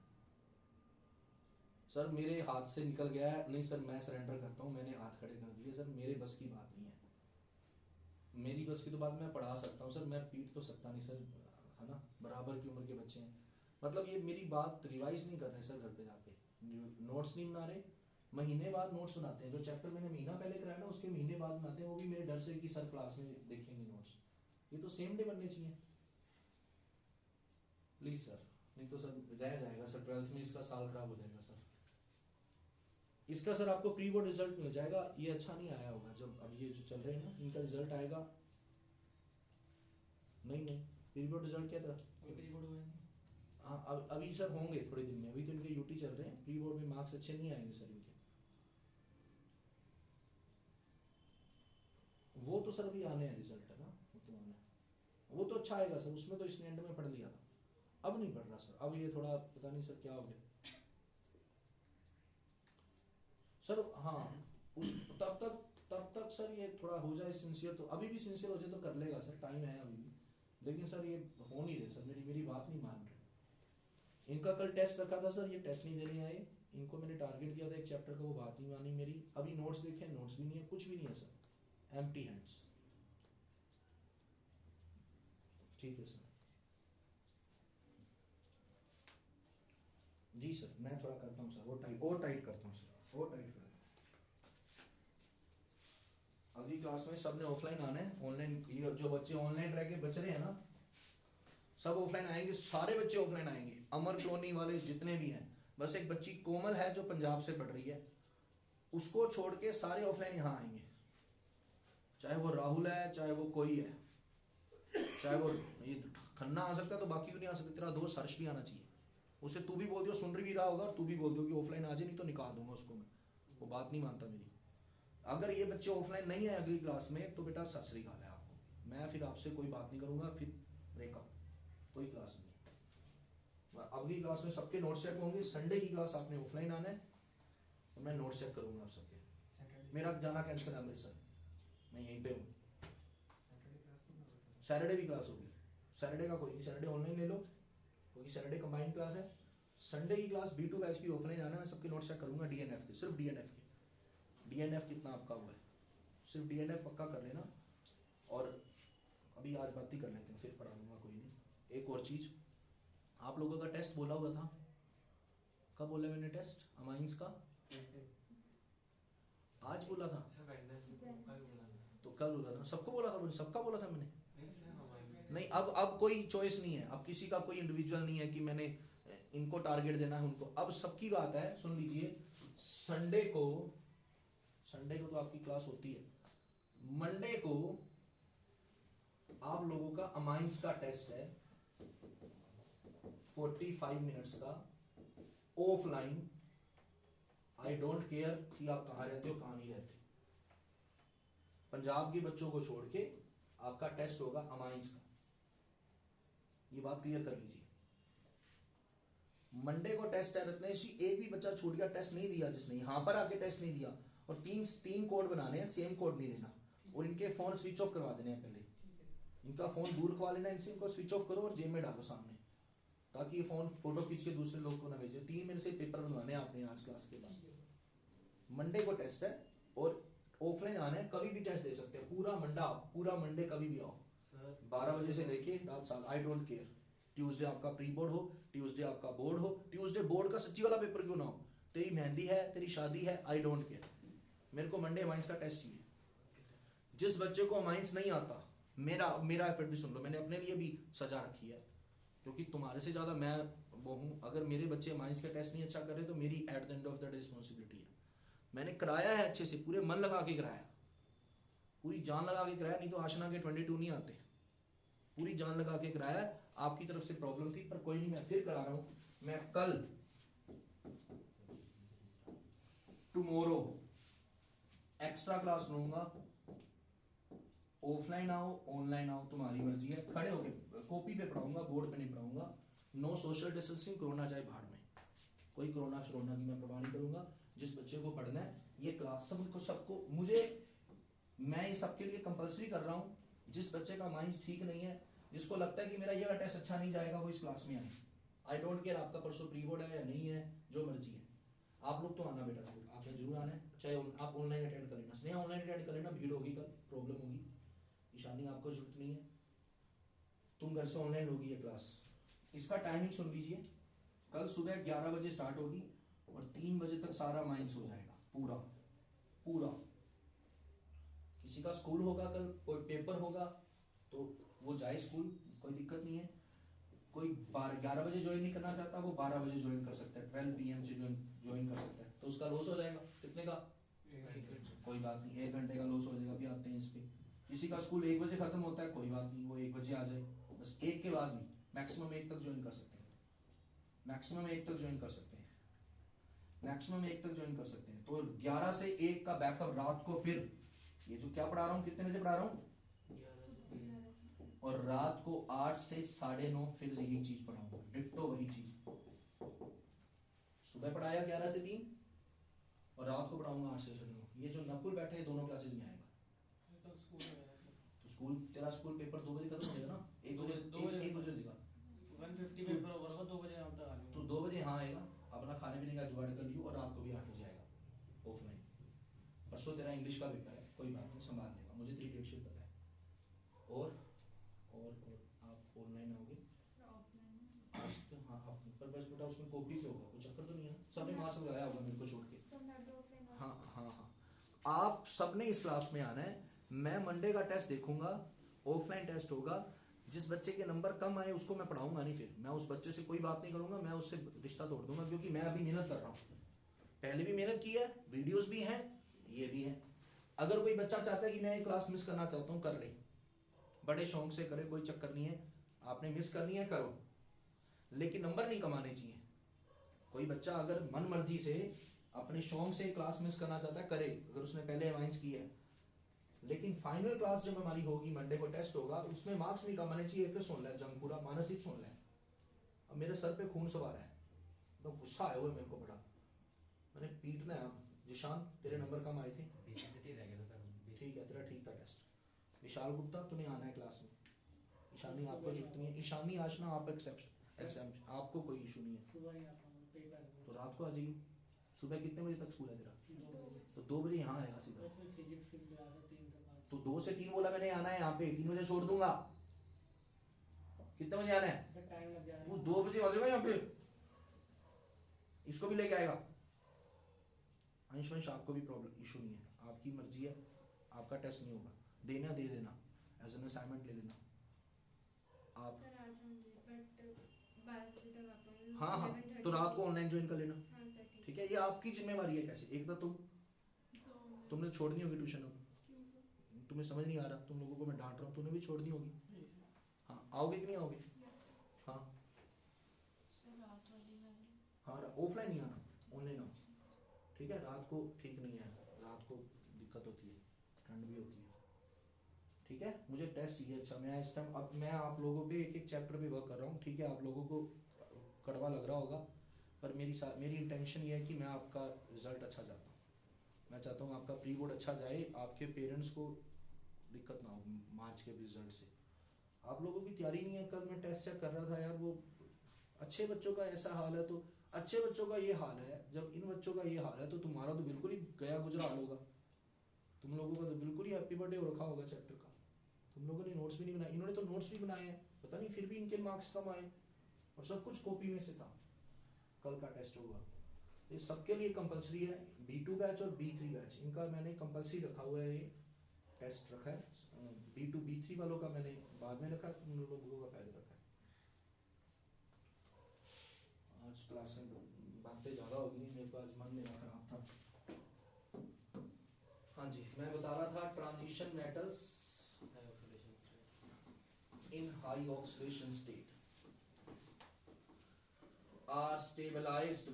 सर मेरे हाथ से निकल गया है। नहीं सर मैं सरेंडर करता हूँ, मैंने हाथ खड़े कर दिए सर, मेरे बस की बात नहीं है। मेरी बस की तो बात, मैं पढ़ा सकता हूँ सर, मैं पीट तो सकता नहीं सर, है ना, बराबर की उम्र के बच्चे हैं। मतलब ये मेरी बात रिवाइज नहीं कर रहे सर, घर पे जाके नोट्स नहीं बना रहे, महीने बाद नोट्स बनाते हैं। जो चैप्टर मैंने महीना पहले कराया ना उसके महीने बाद बनाते हैं, वो भी मेरे डर से कि सर क्लास में देखेंगे नोट्स। ये तो सेम डे बनने चाहिए प्लीज सर, नहीं तो सर रह जाएगा सर 12th में, इसका साल खराब हो जाएगा सर। इसका सर आपको प्री बोर्ड रिजल्ट मिल जाएगा, ये अच्छा नहीं आया होगा जब अब ये जो चल रहे हैं ना इनका रिजल्ट आएगा। नहीं प्री बोर्ड रिजल्ट क्या था? हाँ अभी सर होंगे थोड़े दिन में, अभी तो इनके यूटी चल रहे हैं, प्री बोर्ड में मार्क्स अच्छे नहीं आएंगे सर इनके। वो तो सर अभी आने हैं रिजल्ट, है ना, वो तो आना है, वो तो अच्छा आएगा सर, उसमें तो इसने एंड में पढ़ लिया था, अब नहीं पढ़ रहा सर, अब ये थोड़ा पता नहीं सर क्या हो गया सर। हाँ उस तब तक सर ये थोड़ा हो जाए सिंसियर, तो अभी भी सिंसियर हो जाए तो कर लेगा सर, टाइम है अभी भी, लेकिन सर ये हो नहीं रहे सर, मेरी बात नहीं मान रहे। इनका कल टेस्ट रखा था सर, ये टेस्ट नहीं देने आए, इनको मैंने टारगेट दिया था एक चैप्टर का, वो बात नहीं मानी मेरी। अभी नोट्स देखे, नोट्स भी नहीं है, कुछ भी नहीं है सर, एम्प्टी हैंड्स। ठीक है सर जी सर, मैं थोड़ा करता हूँ सर, और टाइट करता हूँ सर, और टाइट करता हूँ। अगली क्लास में सबने ऑफलाइन आना है, ऑनलाइन ये जो बच्चे ऑनलाइन रह के बच रहे हैं ना सब ऑफलाइन आएंगे, सारे बच्चे ऑफलाइन आएंगे, अमर कॉलोनी वाले जितने भी हैं। बस एक बच्ची कोमल है जो पंजाब से पढ़ रही है, उसको छोड़ के सारे ऑफलाइन यहाँ आएंगे, चाहे वो राहुल है चाहे वो कोई है, चाहे वो ये खन्ना आ सकता है तो बाकी क्यों नहीं आ सकते। तेरा दोस्त हर्ष भी आना चाहिए, उसे तू भी बोल दियो, सुन भी रहा होगा, और तू भी बोल दियो कि ऑफलाइन आ जाए, नहीं तो निकाल दूंगा उसको मैं, वो बात नहीं मानता मेरी। अगर ये बच्चे ऑफलाइन नहीं है अगली क्लास में तो बेटा सत श्री अकाल है आपको, मैं फिर आपसे कोई बात नहीं करूंगा, फिर ब्रेकअप, कोई क्लास नहीं। अगली क्लास में सबके नोट चेक होंगे, संडे की क्लास आपने ऑफलाइन आना है, तो मैं नोट चेक करूंगा आप सबके। मेरा जाना कैंसिल है अमृतसर, मैं यहीं पे हूँ। सैटरडे भी क्लास होगी, सैटरडे का कोई नहीं, सैटरडे ऑनलाइन ले लो क्योंकि सैटरडे कंबाइंड क्लास है। संडे की क्लास B2 बैच की ऑफलाइन आना, मैं सबके नोट चेक करूंगा DNF के, सिर्फ DNF के। DNF कितना आपका हुआ है, सिर्फ DNF पक्का कर लेना। और अभी आज बात ही कर लेते हैं, फिर पढ़ा लूँगा, कोई नहीं। एक और चीज़, आप लोगों का टेस्ट बोला हुआ था, कब बोला मैंने टेस्ट अमाइंस का? आज बोला था तो कल बोला था, सबको बोला था, सबका बोला था मैंने। नहीं अब कोई चॉइस नहीं है, अब किसी का कोई इंडिविजुअल नहीं है कि मैंने इनको टारगेट देना है उनको, अब सबकी बात है। सुन लीजिए, संडे को तो आपकी क्लास होती है, मंडे को आप लोगों का अमाइंस का टेस्ट है 45 मिनट्स का ऑफलाइन। आई डोंट केयर कि आप कहाँ रहते हो कहाँ नहीं रहते, पंजाब के बच्चों को छोड़ के आपका टेस्ट होगा अमाइंस का, ये बात क्लियर कर लीजिए। मंडे को टेस्ट है रत्नेश जी, एक भी बच्चा छूट गया टेस्ट नहीं दिया जिसने यहाँ पर आके टेस्ट नहीं दिया, और तीन कोड बनाने हैं, सेम कोड नहीं देना, और इनके फोन स्विच ऑफ करवा देने हैं पहले, इनका फोन दूर रखवा लेना इनसे, इनको स्विच ऑफ करो और जेब में डालो सामने, ताकि ये फोन फोटो खींच के दूसरे लोग को ना भेजे। 3 मिनट से पेपर बनवाने हैं आपने आज क्लास के बाद। मंडे को टेस्ट है और ऑफलाइन आना है, कभी भी टेस्ट दे सकते हैं, पूरा मंडे कभी भी आओ, 12 बजे से लेके रात 7, आई डोंट केयर। ट्यूसडे आपका प्री बोर्ड हो, ट्यूसडे आपका बोर्ड हो, ट्यूसडे बोर्ड का सच्ची वाला पेपर क्यों ना हो, तेरी मेहंदी है, तेरी शादी है, आई डोंट केयर, मेरे को मंडे अमाइंस का टेस्ट चाहिए। जिस बच्चे को अमाइंस नहीं आता, मेरा एफर्ट भी सुन लो, मैंने अपने लिए भी सजा रखी है, क्योंकि तुम्हारे से ज्यादा मैं वो हूँ। अगर मेरे बच्चे अमाइंस का टेस्ट नहीं अच्छा कर रहे तो मेरी at the end of the day responsibility है। मैंने कराया है अच्छे से, पूरे मन लगा के कराया, पूरी जान लगा के कराया, नहीं तो आशना के 22 नहीं आते, पूरी जान लगा के कराया। आपकी तरफ से प्रॉब्लम थी पर कोई नहीं, मैं फिर करा रहा हूँ। मैं कल टुमारो एक्स्ट्रा क्लास लूंगा, ऑफलाइन आओ ऑनलाइन आओ तुम्हारी मर्जी है, खड़े होके कॉपी पे पढ़ाऊंगा, बोर्ड पे नहीं पढ़ाऊंगा। नो सोशल डिस्टेंसिंग, कोरोना जाए भाड़ में, कोई कोरोना की मैं परवाह नहीं करूंगा। जिस बच्चे को पढ़ना है ये क्लास सबको मैं ये सबके लिए कंपलसरी कर रहा हूँ। जिस बच्चे का माइंड ठीक नहीं है, जिसको लगता है कि मेरा ये टेस्ट अच्छा नहीं जाएगा, वो इस क्लास में आए। आई डोंट केयर आपका परसों प्री बोर्ड है या नहीं है, जो मर्जी है। आप लोग तो आना बेटा, आपने जरूर आना है, चाहे आप ऑनलाइन अटेंड कर लेना, स्नेहा ऑनलाइन अटेंड कर लेना, भीड़ होगी कल, प्रॉब्लम होगी। ईशानी आपको जरूरत नहीं है, तुम घर से ऑनलाइन होगी ये क्लास। इसका टाइमिंग सुन लीजिए, कल सुबह 11 बजे स्टार्ट होगी और 3 बजे तक सारा माइंस हो जाएगा पूरा। किसी का स्कूल होगा कल, कोई पेपर होगा तो वो जाए स्कूल, कोई दिक्कत नहीं है। कोई 11 बजे ज्वाइन नहीं करना चाहता, वो 12 बजे ज्वाइन कर सकता है, 12 PM से ज्वाइन कर सकता है, तो उसका लॉस हो जाएगा कितने का, कोई बात नहीं, 1 घंटे का लॉस हो जाएगा। भी आते हैं इस पे, किसी का स्कूल 1 बजे खत्म होता है, कोई बात नहीं, वो 1 बजे आ जाए, बस 1 के बाद नहीं, मैक्सिमम 1 तक ज्वाइन कर सकते हैं, मैक्सिमम 1 तक ज्वाइन कर सकते हैं, मैक्सिमम 1 तक ज्वाइन कर सकते हैं। तो 11 से 1 का बैकअप रात को, फिर ये जो क्या पढ़ा रहा हूँ, कितने बजे पढ़ा रहा हूँ, और रात को 8 से 9:30 फिर यही चीज पढ़ाऊंगा, डिट्टो वही चीज। सुबह पढ़ाया 11 से 3 और रात को पढ़ाऊंगा 8 से 9:30। ये जो नकुल बैठे हैं दोनों क्लासेस में आएगा। तो स्कूल तेरा स्कूल पेपर 2 बजे खत्म हो जाएगा ना, 1 बजे देगा, 150 पेपर होगा 2 बजे हम तक आ जाएंगे। तो 2 बजे यहाँ आएगा, अपना खाने पीने का जुगाड़ कर लियो, और रात को भी 8 बजे आएगा ऑफलाइन। परसों तेरा इंग्लिश का पेपर है, कोई बात नहीं, संभाल लेगा, मुझे तेरी डेट शीट पता है। और आप ऑनलाइन आओगे तो हाँ आप पर बस बेटा उसमें कॉपी पे होगा, कुछ चक्कर तो नहीं है ना, सबने मार्क्स लगाया होगा मेरे को छोड़ के। हाँ आप सबने इस क्लास में आना है। मैं मंडे का टेस्ट देखूंगा, ऑफलाइन टेस्ट होगा। जिस बच्चे के नंबर कम आए उसको मैं पढ़ाऊंगा नहीं, फिर मैं उस बच्चे से कोई बात नहीं करूंगा, मैं उससे रिश्ता तोड़ दूंगा, क्योंकि मैं अभी मेहनत कर रहा हूँ, पहले भी मेहनत की है, वीडियोस भी हैं, ये भी है। अगर कोई बच्चा चाहता है कि मैं ये क्लास मिस करना चाहता हूँ, कर ले, बड़े शौक से करे, कोई चक्कर नहीं है। आपने मिस करनी है करो, लेकिन नंबर नहीं कमाने चाहिए। कोई बच्चा अगर मन मर्जी से अपने शौक से क्लास मिस करना चाहता है, करे, अगर उसने पहले अमाइंस की है। लेकिन फाइनल क्लास जब हमारी होगी, मंडे को टेस्ट होगा, उसमें मार्क्स नहीं कमाने चाहिए। एक सुन ले जंग पूरा मानसिक सुन ले, अब मेरे सर पे खून सवार है, तो गुस्सा आया हुआ है मेरे को बड़ा, मैंने पीटना है। जिशान तेरे नंबर कम आए थे, ठीक है, तेरा ठीक था टेस्ट। विशाल गुप्ता तुम्हें आना है क्लास में, ईशानी आपको जरूरत नहीं है, ईशानी आशना आप एग्जाम, आपको कोई इशू नहीं है, तो रात को आ जाइए। सुबह कितने बजे तक स्कूल है तेरा, तो 2 बजे यहाँ आएगा सीधा, तो 2 से 3 बोला मैंने आना है यहाँ पे, 3 बजे छोड़ दूंगा। कितने बजे आना है, वो 2 बजे आ जाएगा यहाँ पे, इसको भी लेके आएगा। अंश आपको भी प्रॉब्लम इशू नहीं है, आपकी मर्जी है, आपका टेस्ट नहीं होगा, देना दे देना, एज एन असाइनमेंट ले लेना आप। हाँ तो रात को ऑनलाइन ज्वाइन कर लेना, ठीक है, ये आपकी जिम्मेवारी है। कैसे, एक तो तुमने छोड़नी होगी ट्यूशन, अब तुम्हें समझ नहीं आ रहा, तुम लोगों को मैं डांट रहा हूँ, तुमने भी छोड़नी होगी। आओगे कि नहीं आओगे? हाँ हाँ, ऑफलाइन नहीं आना, ऑनलाइन आओ, ठीक है? रात को ठीक नहीं है, रात को दिक्कत होती है, ठंड भी होती है, ठीक है? मुझे टेस्ट चाहिए। अच्छा, मैं इस टाइम अब मैं आप लोगों पे एक एक चैप्टर पे वर्क कर रहा हूँ, ठीक है? आप लोगों को कड़वा लग रहा होगा, पर मेरी इंटेंशन ये है कि मैं आपका रिजल्ट अच्छा चाहता हूँ। मैं चाहता हूँ आपका प्री बोर्ड अच्छा जाए, आपके पेरेंट्स को दिक्कत ना हो मार्च के रिजल्ट से। आप लोगों की तैयारी नहीं है। कल मैं टेस्ट चेक कर रहा था यार, वो अच्छे बच्चों का ऐसा हाल है, तो अच्छे बच्चों का ये हाल है, जब इन बच्चों का ये हाल है तो तुम्हारा तो बिल्कुल ही गया गुजरा हाल होगा। तुम लोगों का तो बिल्कुल ही हैप्पी बर्थडे हो रखा होगा चैप्टर का। तुम लोगों ने नोट्स भी नहीं बनाए, इन्होंने तो नोट्स भी बनाए हैं, पता नहीं फिर भी इनके मार्क्स कम आए, और सब कुछ कॉपी में से था। कल का टेस्ट होगा, ये सबके लिए कंपलसरी है। B2 बैच और B3 बैच, इनका मैंने कंपलसरी रखा हुआ है, ये टेस्ट रखा है। B2 B3 वालों का मैंने बाद में रखा है, तुम लोगों का पहले रखा है। आज क्लास में बातें ज़्यादा हो गई, मेरे को आज मन मेरा खराब था। हाँ जी, मैं बता रहा था transition metals in high oxidation state are stabilized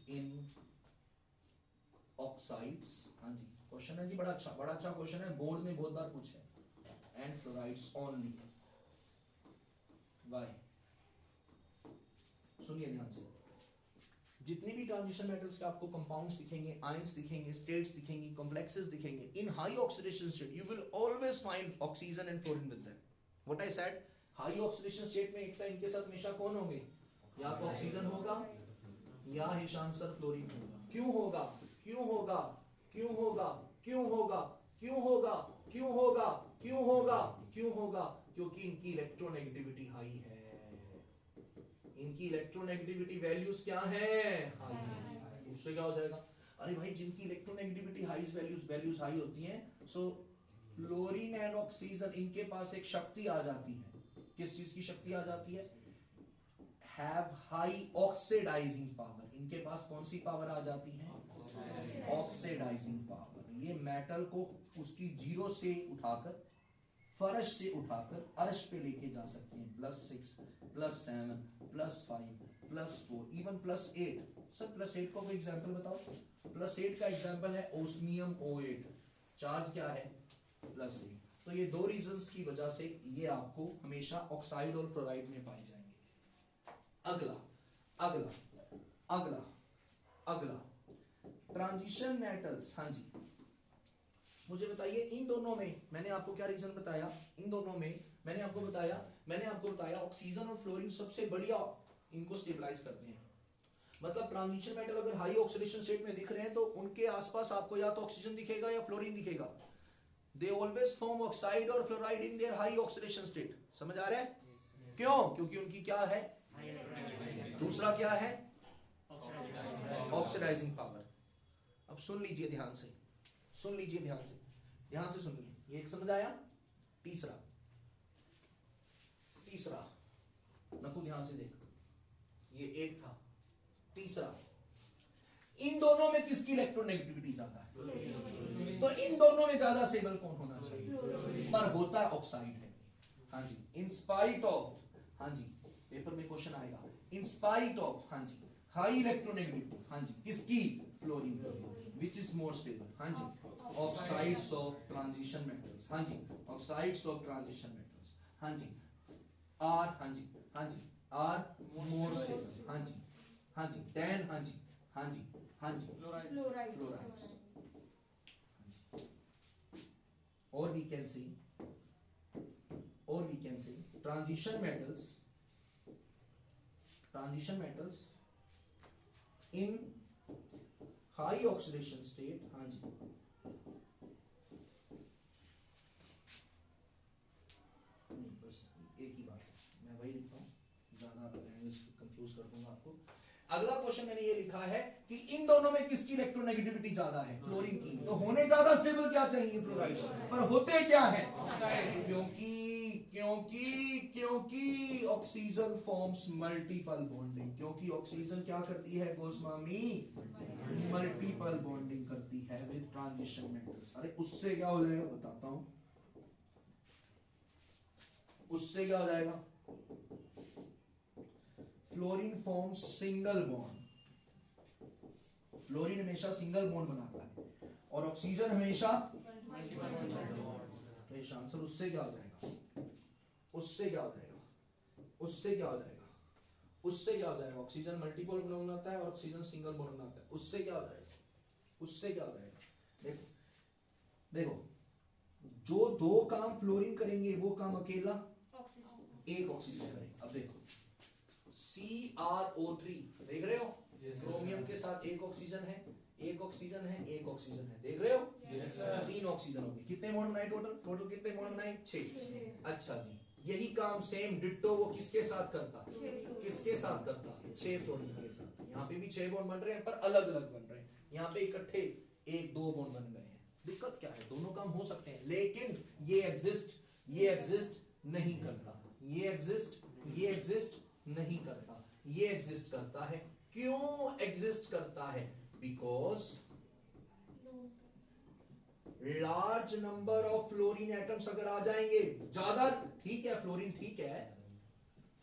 in oxides। हाँ जी, क्वेश्चन है जी, बड़ा अच्छा क्वेश्चन है, बोर्ड ने बहुत बार पूछा है। And fluorides only, why? सुनिए ध्यान से, जितनी भी ट्रांजिशन मेटल्स के आपको कंपाउंड्स दिखेंगे, आयंस दिखेंगे, स्टेट्स दिखेंगे, कॉम्प्लेक्सेस दिखेंगे, इन high oxidation state you will always find oxygen and fluorine with them. What I said, high oxidation state में एक टाइम के साथ हमेशा कौन होंगे? या तो ऑक्सीजन होगा या हिशान सर फ्लोरीन होगा। क्यों होगा? क्यों होगा? क्यों होगा? क्यों होगा? क्यों होगा? क्यों होगा? क्यों होगा? क्यों होगा? क्योंकि इनकी इलेक्ट्रोनेगेटिविटी हाई है। इनकी इलेक्ट्रोनेगेटिविटी वैल्यूज क्या है? हाई है। उससे क्या हो जाएगा? अरे भाई, जिनकी इलेक्ट्रोनेगेटिविटी हाई वैल्यूज हाई होती हैं, सो फ्लोरीन एंड ऑक्सीजन, इनके पास एक शक्ति आ जाती है। किस चीज की शक्ति आ जाती है? Have high oxidising power. इनके पास कौन सी पावर आ जाती है? Oxidising power. ये मेटल को उसकी जीरो से उठाकर, फर्श से उठाकर अर्श पे लेके जा सकते हैं। +6, +7, +5, +4, इवन +8। सर +8 को कोई एग्जांपल बताओ। +8 का एग्जांपल है ओस्मियम O8, चार्ज क्या है? +8। तो ये दो रीजंस की वजह से ये आपको हमेशा ऑक्साइड और फ्लोराइड में पाए जाएंगे। अगला ट्रांजिशन मेटल्स। हाँ जी, मुझे बताइए, इन दोनों में मैंने आपको क्या रीजन बताया? इन दोनों में मैंने आपको बताया ऑक्सीजन और फ्लोरीन सबसे बढ़िया इनको स्टेबलाइज करते हैं। मतलब ट्रांजिशन मेटल अगर हाई ऑक्सीडेशन स्टेट में दिख रहे हैं तो उनके आसपास आपको या तो ऑक्सीजन दिखेगा या फ्लोरीन दिखेगा। They always form oxide और fluoride in their high oxidation state। समझ आ रहा है? क्यों? क्योंकि उनकी क्या है? दूसरा क्या है? Oxidising power. अब सुन लीजिए ध्यान से, ध्यान से सुनिए, ये एक समझ आया? तीसरा नकु ध्यान से देख, ये एक था। तीसरा, इन दोनों में किसकी इलेक्ट्रोनेगेटिविटी ज्यादा है? तो इन दोनों में ज्यादा स्टेबल कौन होना चाहिए? पर होता है ऑक्साइड है। हाँ जी, इन स्पाइट ऑफ, हाँ जी पेपर में क्वेश्चन आएगा, इन स्पाइट ऑफ, हाँ जी हाई इलेक्ट्रोनेगेटिविटी, हाँ जी किसकी? Fluorine. Which is more stable? हाँ जी ऑक्साइड्स ऑफ ट्रांजिशन मेटल्स। हाँ जी ऑक्साइड्स ऑफ ट्रांजिशन मेटल्स, हाँ जी आर, हाँ जी आर मोर स्टेबल। हाँ जी देन, हाँ जी फ्लोराइड्स। और we can say transition metals in high oxidation state। हाँ जी, बस एक ही बात है, मैं वही लिखता हूँ, ज्यादा कंफ्यूज कर दूंगा आपको। अगला क्वेश्चन मैंने ये लिखा है कि इन दोनों में किसकी इलेक्ट्रोनेगेटिविटी ज्यादा है? फ्लोरीन की। तो होने ज्यादा स्टेबल क्या चाहिए? फ्लोराइड। पर होते क्या है? क्योंकि ऑक्सीजन फॉर्म्स मल्टीपल बॉन्डिंग। क्योंकि ऑक्सीजन क्या करती है गोस्वामी? मल्टीपल बॉन्डिंग करती है विद ट्रांजिशन मेटल्स। अरे उससे क्या हो जाएगा बताता हूं। उससे क्या हो जाएगा, fluorine form single bond, fluorine हमेशा सिंगल बॉन्ड बनाता है और ऑक्सीजन हमेशा, तो इस आंसर उससे क्या हो जाएगा, उससे क्या हो जाएगा, उससे क्या हो जाएगा, उससे क्या हो जाएगा, ऑक्सीजन मल्टीपल बॉन्ड बनाता है और ऑक्सीजन सिंगल बॉन्ड बनाता है, उससे क्या हो जाएगा, उससे क्या हो जाएगा। देखो देखो, जो दो काम फ्लोरीन करेंगे वो काम अकेला एक ऑक्सीजन करेगा। अब देखो CrO3 देख रहे हो, क्रोमियम के साथ एक ऑक्सीजन है, एक ऑक्सीजन है, एक ऑक्सीजन है, देख रहे हो, तीन ऑक्सीजन हो गए। कितने बॉन्ड बनाए टोटल, टोटल कितने बॉन्ड बनाए, 6। अच्छा जी, यही काम सेम डिट्टो वो किसके साथ करता, किसके साथ करता, 6 फ्लोरीन के साथ। यहाँ पे भी 6 बॉन्ड बन रहे हैं पर अलग अलग बन रहे हैं, यहाँ पे इकट्ठे 1-2 बॉन्ड बन गए हैं। दिक्कत क्या है, दोनों काम हो सकते हैं लेकिन ये एग्जिस्ट नहीं करता, ये एग्जिस्ट नहीं करता, ये एग्जिस्ट करता है। क्यों एग्जिस्ट करता है, because large number of fluorine atoms अगर आ जाएंगे, ज्यादा, ठीक है फ्लोरीन ठीक है,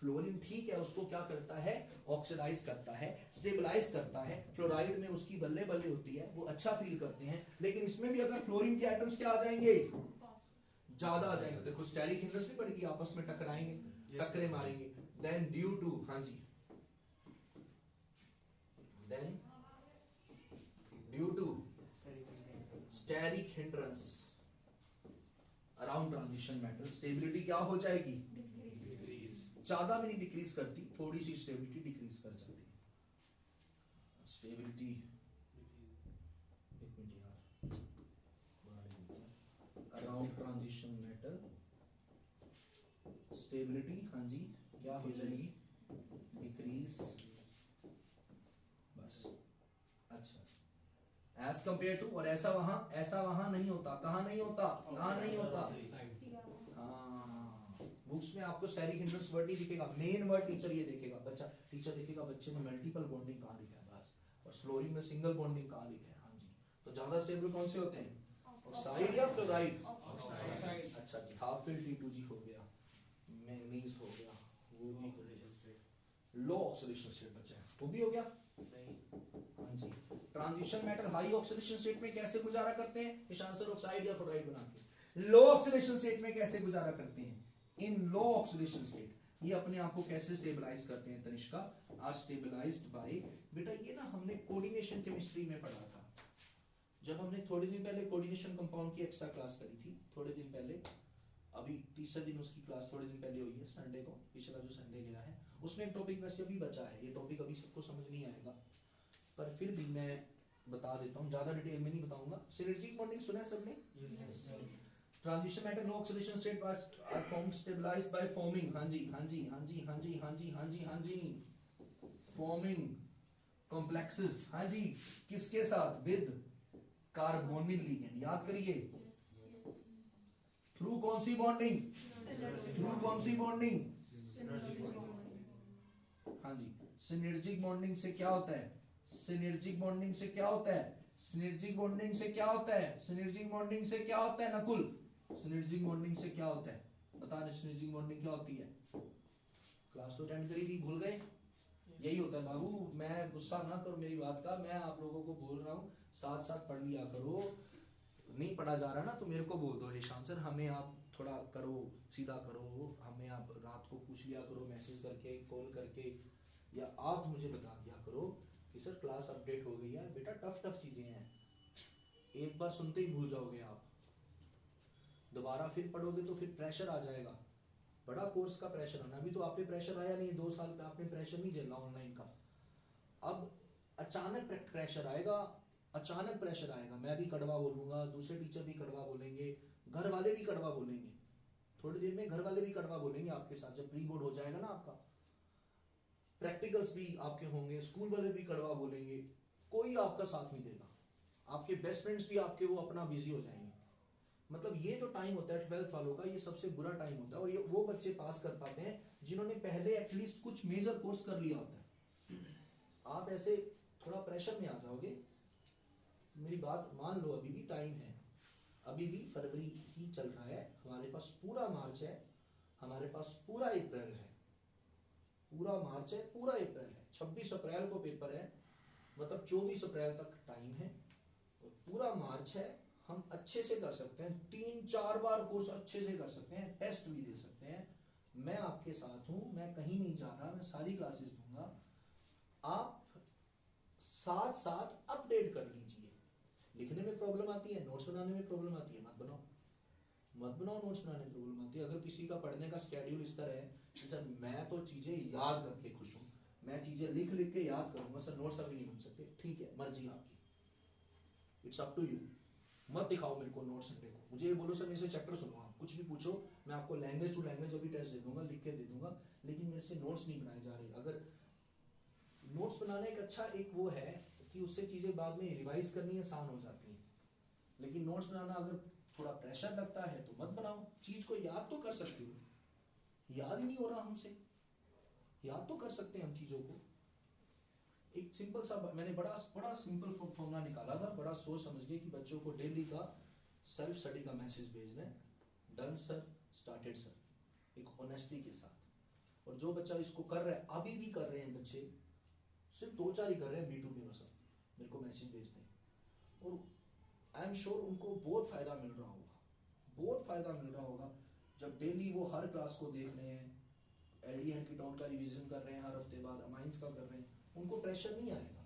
फ्लोरीन ठीक है, उसको क्या करता है, ऑक्सीडाइज करता है, स्टेबलाइज करता है, फ्लोराइड में उसकी बल्ले बल्ले होती है, वो अच्छा फील करते हैं। लेकिन इसमें भी अगर फ्लोरीन के एटम्स क्या आ जाएंगे, ज्यादा आ जाएंगे, देखो स्टेरिक हिंड्रेंस नहीं पड़ेगी, आपस में टकराएंगे, टकरे मारेंगे, देन ड्यू टू, हाँ जी, then due to steric hindrance around transition metal, stability क्या हो जाएगी, ज्यादा भी नहीं डिक्रीज करती, थोड़ी सी स्टेबिलिटी डिक्रीज कर जाती है। स्टेबिलिटी, एक मिनट यार, अराउंड ट्रांजिशन मेटल स्टेबिलिटी, हाँ जी, क्या हो जाएगी, डिक्रीज, बस। अच्छा, एज कंपेयर टू, और ऐसा वहां नहीं होता, कहाँ नहीं होता, कहाँ नहीं होता, बुक्स में आपको स्टेरिक हिंड्रेंस वर्ड नहीं दिखेगा, मेन वर्ड टीचर ये देखेगा, टीचर देखेगा बच्चे ने मल्टीपल बॉन्डिंग कहाँ लिखा है, बस, और फ्लोरीन में सिंगल बॉन्डिंग कहाँ लिखा है, हाँ जी। तो ज्यादा स्टेबल कौन से होते हैं, ऑक्साइड या फ्लोराइड, ऑक्साइड। अच्छा जी, हाफ फिल T2G हो गया, मैंगनीज हो गया, वो भी लो ऑक्सीडेशन स्टेट बचा है, वो भी हो गया, हाँ जी। Transition metal high oxidation state में कैसे गुजारा करते हैं, इस आंसर ऑक्साइड या फ्लोराइड बना के। लो ऑक्सीडेशन स्टेट में कैसे गुजारा करते हैं, इन लो ऑक्सीडेशन स्टेट, ये अपने आप को कैसे स्टेबलाइज करते हैं, तनिष्का, आर स्टेबलाइज्ड बाय, बेटा ये ना हमने कोऑर्डिनेशन केमिस्ट्री में पढ़ा था, जब हमने थोड़े दिन पहले कोऑर्डिनेशन कंपाउंड की एक्स्ट्रा क्लास करी थी, थोड़े दिन पहले, अभी तीसरे दिन उसकी क्लास थोड़े दिन पहले हुई है, संडे को, पिछला जो संडे गया है, उसमें एक टॉपिक वैसे अभी बचा है, ये टॉपिक अभी सबको समझ नहीं आएगा, पर फिर भी मैं बता देता हूँ, ज्यादा डिटेल में नहीं बताऊंगा। सिनर्जिक बॉन्डिंग सुना है सबने, transition metal low oxidation state are formed stabilised by forming, हाँ जी हाँ जी हाँ जी हाँ जी हाँ जी हाँ जी हाँ जी, फॉर्मिंग कॉम्प्लेक्सेस, हाँ जी, किसके साथ, विद कार्बोनिल लिगेंड, याद करिए, थ्रू कौन सी बॉन्डिंग, थ्रू कौन सी बॉन्डिंग, हाँ जी। सिनर्जिक बॉन्डिंग से क्या होता है, सिनर्जिक बॉन्डिंग से क्या होता है, सिनर्जिक बॉन्डिंग से क्या होता है, सिनर्जिक बॉन्डिंग से क्या होता है, नकुल, सिनर्जिक बॉन्डिंग से क्या होता है, बता रहे, सिनर्जिक बॉन्डिंग क्या होती है, क्लास तो अटेंड करी थी, भूल गए, यही होता है बाबू, मैं गुस्सा ना करो मेरी बात का, मैं आप लोगों को बोल रहा हूँ, साथ साथ पढ़ लिया करो, नहीं पढ़ा जा रहा ना तो मेरे को बोल दो, हिशाम सर हमें आप थोड़ा करो, सीधा करो, हमें आप रात को पूछ लिया करो, मैसेज करके, कॉल करके, या आप मुझे बता दिया करो कि सर क्लास अपडेट हो गई है, बेटा टफ चीजें हैं, एक बार सुनते ही भूल जाओगे आप, दोबारा फिर पढ़ोगे तो फिर प्रेशर आ जाएगा, बड़ा कोर्स का प्रेशर आना, अभी तो आप पे प्रेशर आया नहीं, 2 साल पे आपने प्रेशर नहीं झेला ऑनलाइन का, अब अचानक प्रेशर आएगा, अचानक प्रेशर आएगा, मैं भी कड़वा बोलूंगा, दूसरे टीचर भी कड़वा बोलेंगे, घर वाले भी कड़वा बोलेंगे, थोड़ी देर में घर वाले भी कड़वा बोलेंगे आपके साथ, जब प्री बोर्ड हो जाएगा ना आपका, प्रैक्टिकल्स भी आपके होंगे, स्कूल वाले भी कड़वा बोलेंगे, कोई आपका साथ नहीं देगा, आपके बेस्ट फ्रेंड्स भी आपके वो अपना बिजी हो जाएंगे। मतलब ये जो टाइम होता है 12th वालों का, ये सबसे बुरा टाइम होता है, और ये वो बच्चे पास कर पाते हैं जिन्होंने पहले एटलीस्ट कुछ मेजर कोर्स कर लिया होता है। आप ऐसे थोड़ा प्रेशर में आ जाओगे, मेरी बात मान लो, अभी भी टाइम है, अभी भी फरवरी ही चल रहा है, हमारे पास पूरा मार्च है, हमारे पास पूरा अप्रैल है, पूरा मार्च है, पूरा अप्रैल है, 26 अप्रैल को पेपर है, मतलब 24 अप्रैल तक टाइम है, और पूरा मार्च है। हम अच्छे से कर सकते हैं, 3-4 बार कोर्स अच्छे से कर सकते हैं, टेस्ट भी दे सकते हैं। मैं आपके साथ हूं, मैं कहीं नहीं जा रहा, मैं सारी क्लासेस दूंगा। आप साथ साथ अपडेट कर लीजिए। लिखने में प्रॉब्लम आती है, नोट्स बनाने में प्रॉब्लम आती है, मत बनाओ नोट्स बनाने में प्रॉब्लम आती है। अगर किसी का पढ़ने का स्केड्यूल इस तरह है कि सर मैं तो चीजें याद करके खुश हूँ, मैं चीजें लिख लिख के याद करूंगा सर, नोट्स अभी नहीं बन सकते, ठीक है, मर्जी आपकी, इट्स अप टू यू। मत दिखाओ मेरे को नोट्स संडे को, मुझे ये बोलो सर मेरे से चैप्टर सुनो, आप कुछ भी पूछो, मैं आपको लैंग्वेज टू लैंग्वेज अभी टेस्ट दे दूंगा, लिख के दे दूंगा, लेकिन मेरे से नोट्स नहीं बनाए जा रहे। अगर नोट्स बनाना एक अच्छा एक वो है कि उससे चीजें बाद में रिवाइज करनी आसान हो जाती हैं, लेकिन नोट्स बनाना अगर थोड़ा प्रेशर लगता है तो मत बनाओ। चीज को याद तो कर सकते हो, याद ही नहीं हो रहा हमसे, याद तो कर सकते हैं हम चीजों को। एक सिंपल सा मैंने बड़ा सिंपल फॉर्मूला निकाला था, बड़ा सोच समझ के कि बच्चों को डेली का सेल्फ स्टडी का मैसेज भेजना है, डन सर, स्टार्टेड सर, एक ऑनेस्टी के साथ। और जो बच्चा इसको कर रहा है, अभी भी कर रहे हैं बच्चे, सिर्फ 2-4 ही कर रहे हैं B2 में, बस मेरे को मैसेज भेजते हैं, और आई एम श्योर उनको बहुत फायदा मिल रहा होगा, बहुत फायदा मिल रहा होगा। जब डेली वो हर क्लास को देख रहे हैं, एल्डिहाइड कीटोन का रिवीजन कर रहे हैं, हर हफ्ते बाद अमाइंस का कर रहे हैं, उनको प्रेशर नहीं आएगा।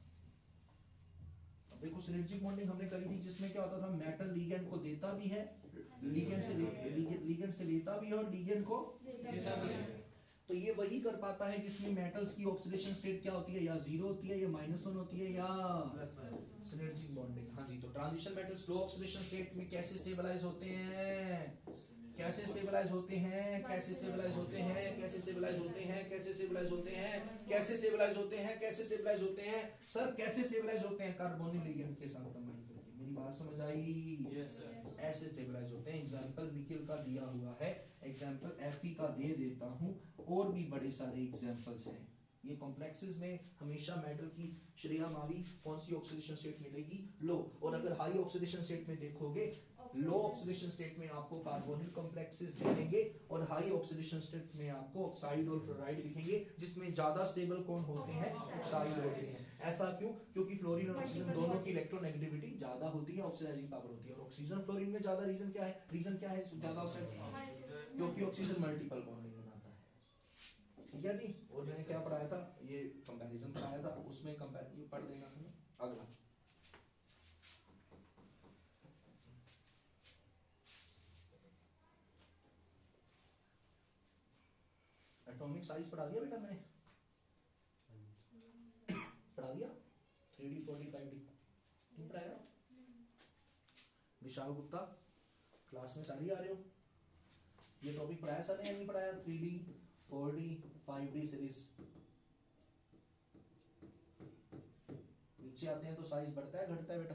अब देखो सिनर्जिक बॉन्डिंग हमने करी थी, जिसमें क्या होता था, मेटल लिगेंड को देता भी है, लिगेंड से लेता भी है, और लिगेंड को देता भी है। तो ये वही कर पाता है जिसमें मेटल्स की ऑक्सीडेशन स्टेट क्या होती है, या 0 होती है, या -1 होती है, या सिनर्जिक बॉन्डिंग। हाँ जी, तो ट्रांजिशन मेटल्स लो ऑक्सीडेशन स्टेट में कैसे स्टेबलाइज होते हैं, कैसे स्टेबलाइज होते हैं, कैसे स्टेबलाइज होते हैं, कैसे स्टेबलाइज होते हैं, कैसे स्टेबलाइज होते हैं, कैसे स्टेबलाइज होते हैं, कैसे स्टेबलाइज होते हैं सर, कैसे स्टेबलाइज होते हैं, कार्बोनिल लिगेंड के साथ कंबाइन करके। मेरी बात समझ आई? Yes sir. ऐसे स्टेबलाइज होते हैं। एग्जांपल निकिल का दिया हुआ है, एग्जांपल Fe का दे देता हूं, और भी बड़े सारे एग्जांपल्स हैं। ये कॉम्प्लेक्सेस में हमेशा मेटल की श्रेया मावी कौन सी ऑक्सीडेशन स्टेट मिलेगी, लो। और अगर हाई ऑक्सीडेशन स्टेट में देखोगे, लो ऑक्सीडेशन स्टेट में आपको कार्बोनिल कॉम्प्लेक्सेस दिखेंगे, और हाई ऑक्सीडेशन स्टेट में आपको ऑक्साइड और फ्लोराइड दिखेंगे, जिसमें ज्यादा स्टेबल कौन होते हैं, ऑक्साइड होते हैं। ऐसा क्यों? क्योंकि फ्लोरीन और ऑक्सीजन दोनों की इलेक्ट्रोनेगेटिविटी ज्यादा होती है, ऑक्सीडाइजिंग पावर होती है। और ऑक्सीजन फ्लोरीन में ज्यादा रीजन क्या है, ज्यादा ऑक्साइड, क्योंकि ऑक्सीजन मल्टीपल बॉन्डिंग बनाता है। ठीक है जी। और मैंने क्या पढ़ाया था, ये कंपैरिजन पढ़ाया था, उसमें कंपैरिजन पढ़ देना है। अगला एटॉमिक साइज पढ़ा दिया बेटा मैंने, पढ़ा दिया 3D 4D 5D तुम पढ़ाया? विशाल गुप्ता क्लास में सारी आ रहे हो? ये टॉपिक पढ़ाया सर ने या नहीं पढ़ाया? 3D 4D 5D series. नीचे आते हैं तो साइज बढ़ता है घटता है बेटा?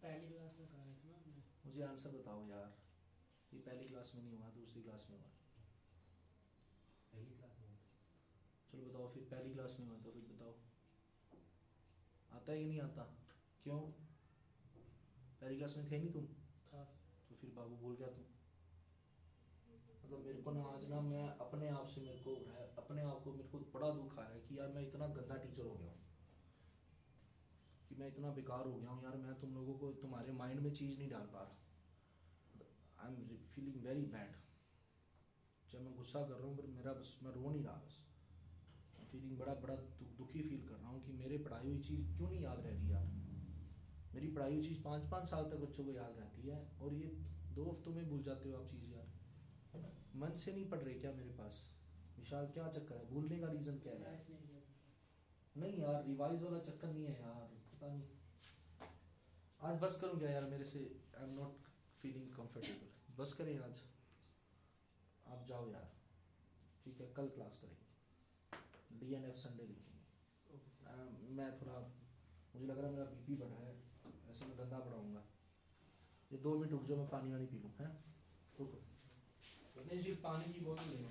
पहली क्लास में कराया था ना हमने। मुझे आंसर बताओ यार, ये पहली क्लास में नहीं हुआ, दूसरी क्लास में हुआ। पहली क्लास में चलो बताओ फिर, पहली क्लास में हुआ तो फिर बताओ आता है या नहीं आता? क्यों? पहली क्लास में थे नहीं तुम? था। तो फिर बाबू बोल गया तुम। मतलब मेरे को ना आज ना, मैं अपने आप से मेरे को बड़ा दुख आ रहा है कि यार मैं इतना गंदा टीचर हो गया हूँ, कि मैं इतना बेकार हो गया हूँ यार। मैं तुम लोगों को तुम्हारे माइंड में चीज़ नहीं डाल पा रहा। I am feeling very bad. जब मैं गुस्सा कर रहा हूँ, पर मेरा बस मैं रो नहीं रहा, बस फीलिंग बड़ा दुखी फील कर रहा हूँ कि मेरे पढ़ाई हुई चीज़ क्यों नहीं याद रह रही यार। मेरी पढ़ाई हुई चीज़ 5-5 साल तक बच्चों को याद रहती है, और ये 2 हफ्तों में भूल जाते हो आप चीज़ यार। मन से नहीं पढ़ रहे क्या मेरे पास? विशाल क्या चक्कर है, भूलने का रीज़न क्या है? रिवाइज नहीं किया था। नहीं यार, रिवाइज वाला चक्कर नहीं है यार, पता नहीं। आज बस करूँ क्या यार, मेरे से I am not feeling comfortable. बस करें आज, आप जाओ यार, ठीक है, कल क्लास करेंगे, DNF संडे लिखेंगे। मैं थोड़ा, मुझे लग रहा है मेरा BP बढ़ रहा है, ऐसे मैं गंदा पढ़ाऊँगा। ये 2 मिनट रुक जाओ, मैं पानी वानी पी लूँ, है? रुको, रत्नेश जी पानी की बोतल ले लो।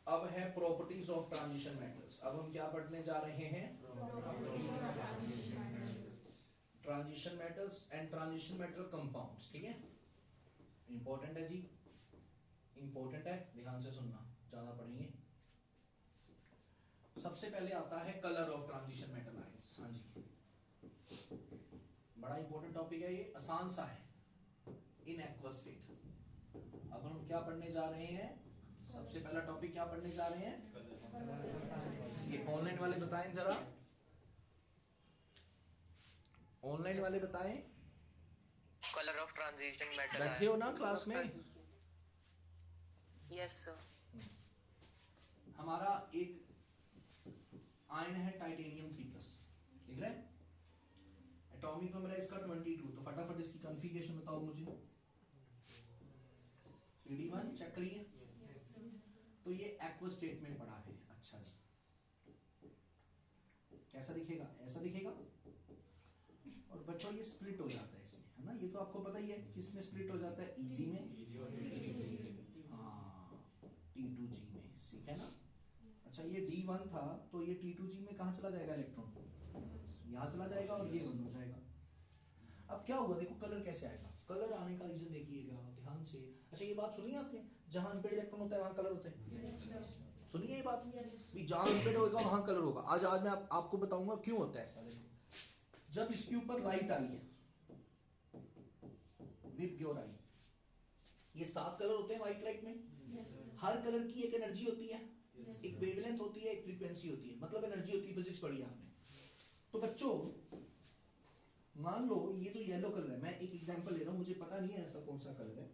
अब है प्रॉपर्टीज ऑफ ट्रांजिशन मेटल्स। अब हम क्या पढ़ने जा रहे हैं? Transition metals and transition metal compounds. ठीक है, इंपॉर्टेंट है जी, इंपॉर्टेंट है, ध्यान से सुनना, ज्यादा पढ़ेंगे। सबसे पहले आता है colour of transition metal ions. हाँ जी, बड़ा इंपॉर्टेंट टॉपिक है ये, आसान सा है, इन एक्वस स्टेट। अब हम क्या पढ़ने जा रहे हैं? सबसे पहला टॉपिक क्या पढ़ने जा रहे हैं? ये ऑनलाइन वाले बताएं जरा, ऑनलाइन वाले बताएं। कलर ऑफ ट्रांजिशन मेटल बैठे हो ना क्लास में? Yes sir. हमारा एक आयन है टाइटेनियम 3+, लिख रहे हैं? एटॉमिक नंबर है इसका 22। तो फटाफट इसकी कॉन्फ़िगरेशन बताओ मुझे। 3d1 चेक करिए। तो ये एक्वस स्टेट में पड़ा है। अच्छा जी, कैसा दिखेगा? ऐसा दिखेगा। और बच्चों ये स्प्लिट हो जाता है इसमें, है ना? ये तो आपको पता ही है किसमें स्प्लिट हो जाता है? Eg में, हाँ T2G में, ठीक है ना? अच्छा ये D1 था, तो ये T2G में कहाँ चला जाएगा इलेक्ट्रॉन? यहाँ चला जाएगा और ये बंद हो जाएगा। अब क्या हुआ देखो, कलर कैसे आएगा? कलर आने का रीजन देखिएगा ध्यान से। अच्छा ये बात सुनी आपने, जहां अनपेड इलेक्ट्रॉन होता है वहां कलर होते हैं। सुनिए ये बात भी, जहां अनपेड होगा वहां कलर होगा। आज मैं आपको बताऊंगा क्यों होता है ऐसा। देखो जब इसके ऊपर लाइट आई है, विव आई, ये 7 कलर होते हैं व्हाइट लाइट में। हर कलर की एक एनर्जी होती है, एक वेवलेंथ होती है, एक फ्रीक्वेंसी होती है, मतलब एनर्जी होती है। फिजिक्स पढ़ी आपने। तो बच्चों मान लो ये जो येलो कलर है, मैं एक एग्जांपल ले रहा हूं, मुझे पता नहीं है ऐसा कौन सा कलर है,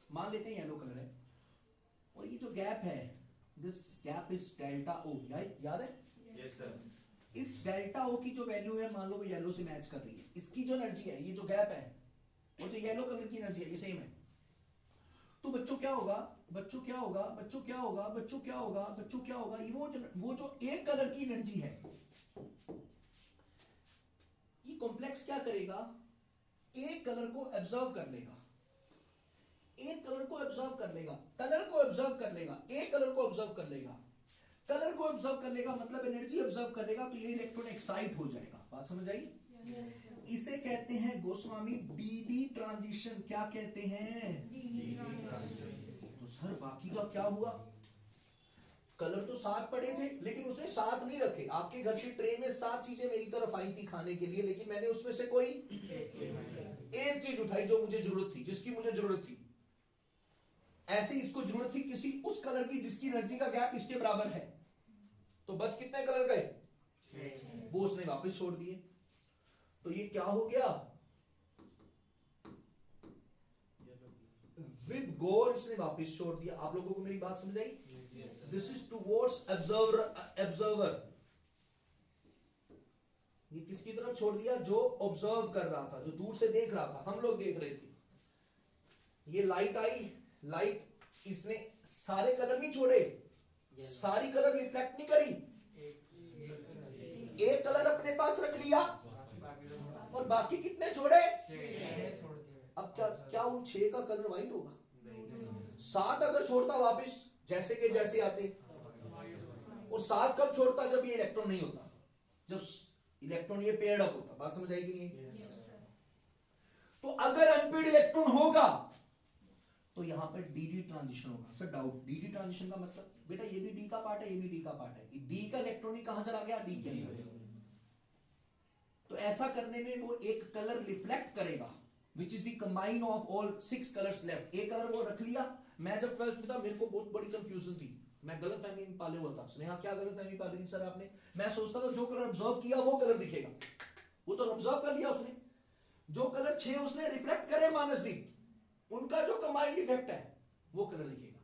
मान लेते हैं येलो कलर है। और ये जो गैप है, दिस गैप इज डेल्टा ओ, याद है? Yes sir. इस डेल्टा ओ की जो वैल्यू है, मान लो वो येलो से मैच कर रही है, इसकी जो एनर्जी है, ये जो गैप है और जो येलो कलर की एनर्जी है, ये सेम है। तो बच्चों क्या होगा? बच्चों क्या होगा? बच्चों क्या होगा? बच्चों क्या होगा? बच्चों क्या होगा? ये वो जो एक कलर की एनर्जी है, ये कॉम्प्लेक्स क्या करेगा? एक कलर को एब्जॉर्ब कर लेगा, एक कलर को एब्जॉर्ब कर लेगा, कलर को एब्जॉर्ब कर लेगा, एक कलर को एब्जॉर्ब कर लेगा, कलर को एब्जॉर्ब कर लेगा, मतलब एनर्जी एब्जॉर्ब कर लेगा। तो ये इलेक्ट्रॉन एक्साइट हो जाएगा। बात समझ आई? इसे कहते हैं गोस्वामी डी ट्रांजिशन। क्या कहते हैं? तो सर बाकी का क्या हुआ? कलर तो 7 पड़े थे, लेकिन उसने 7 नहीं रखे। आपके घर से ट्रे में 7 चीजें मेरी तरफ आई थी खाने के लिए, लेकिन मैंने उसमें से कोई एक चीज उठाई जो मुझे जरूरत थी, जिसकी मुझे जरूरत थी। ऐसे इसको जरूरत थी किसी उस कलर की जिसकी एनर्जी का गैप इसके बराबर है। तो बच कितने कलर गए? वो उसने वापस छोड़ दिए। तो ये क्या हो गया? विद गोर इसने वापस छोड़ दिया। आप लोगों को मेरी बात समझ आई? This is towards observer. ये किसकी तरफ छोड़ दिया? जो ऑब्जर्व कर रहा था, जो दूर से देख रहा था। हम लोग देख रहे थे। ये लाइट आई, लाइट इसने सारे कलर नहीं छोड़े, सारी कलर रिफ्लेक्ट नहीं करी, एक कलर अपने पास रख लिया और बाकी कितने छोड़े? अब क्या उन 6 का कलर व्हाइट होगा? 7 अगर छोड़ता वापस जैसे के जैसे आते, और 7 कब छोड़ता? जब ये इलेक्ट्रॉन नहीं होता, जब इलेक्ट्रॉन ये पेयर्ड अप होता। बात समझ आएगी नहीं? तो अगर अनपेयर्ड इलेक्ट्रॉन होगा तो यहां पर डी ट्रांजिशन होगा। सर डाउट, डी ट्रांजिशन का मतलब? बेटा ये भी डी का पार्ट है, ये भी डी का पार्ट है। डी का इलेक्ट्रॉन ही कहां चला गया? डी के अंदर। तो ऐसा करने में वो एक कलर रिफ्लेक्ट करेगा, which is the combine of all 6 colors left। एक कलर वो रख लिया। मैं जब 12th में था, मेरे को बहुत बड़ी कंफ्यूजन थी, मैं गलत फहमी में पाले हुआ था। स्नेहा क्या गलत फहमी पाली थी सर आपने? मैं सोचता था जो कलर ऑब्जर्व किया वो कलर दिखेगा। वो तो ऑब्जर्व कर लिया उसने। जो कलर 6 उसने रिफ्लेक्ट करे -d, उनका जो कंबाइंड इफेक्ट है वो कलर दिखेगा।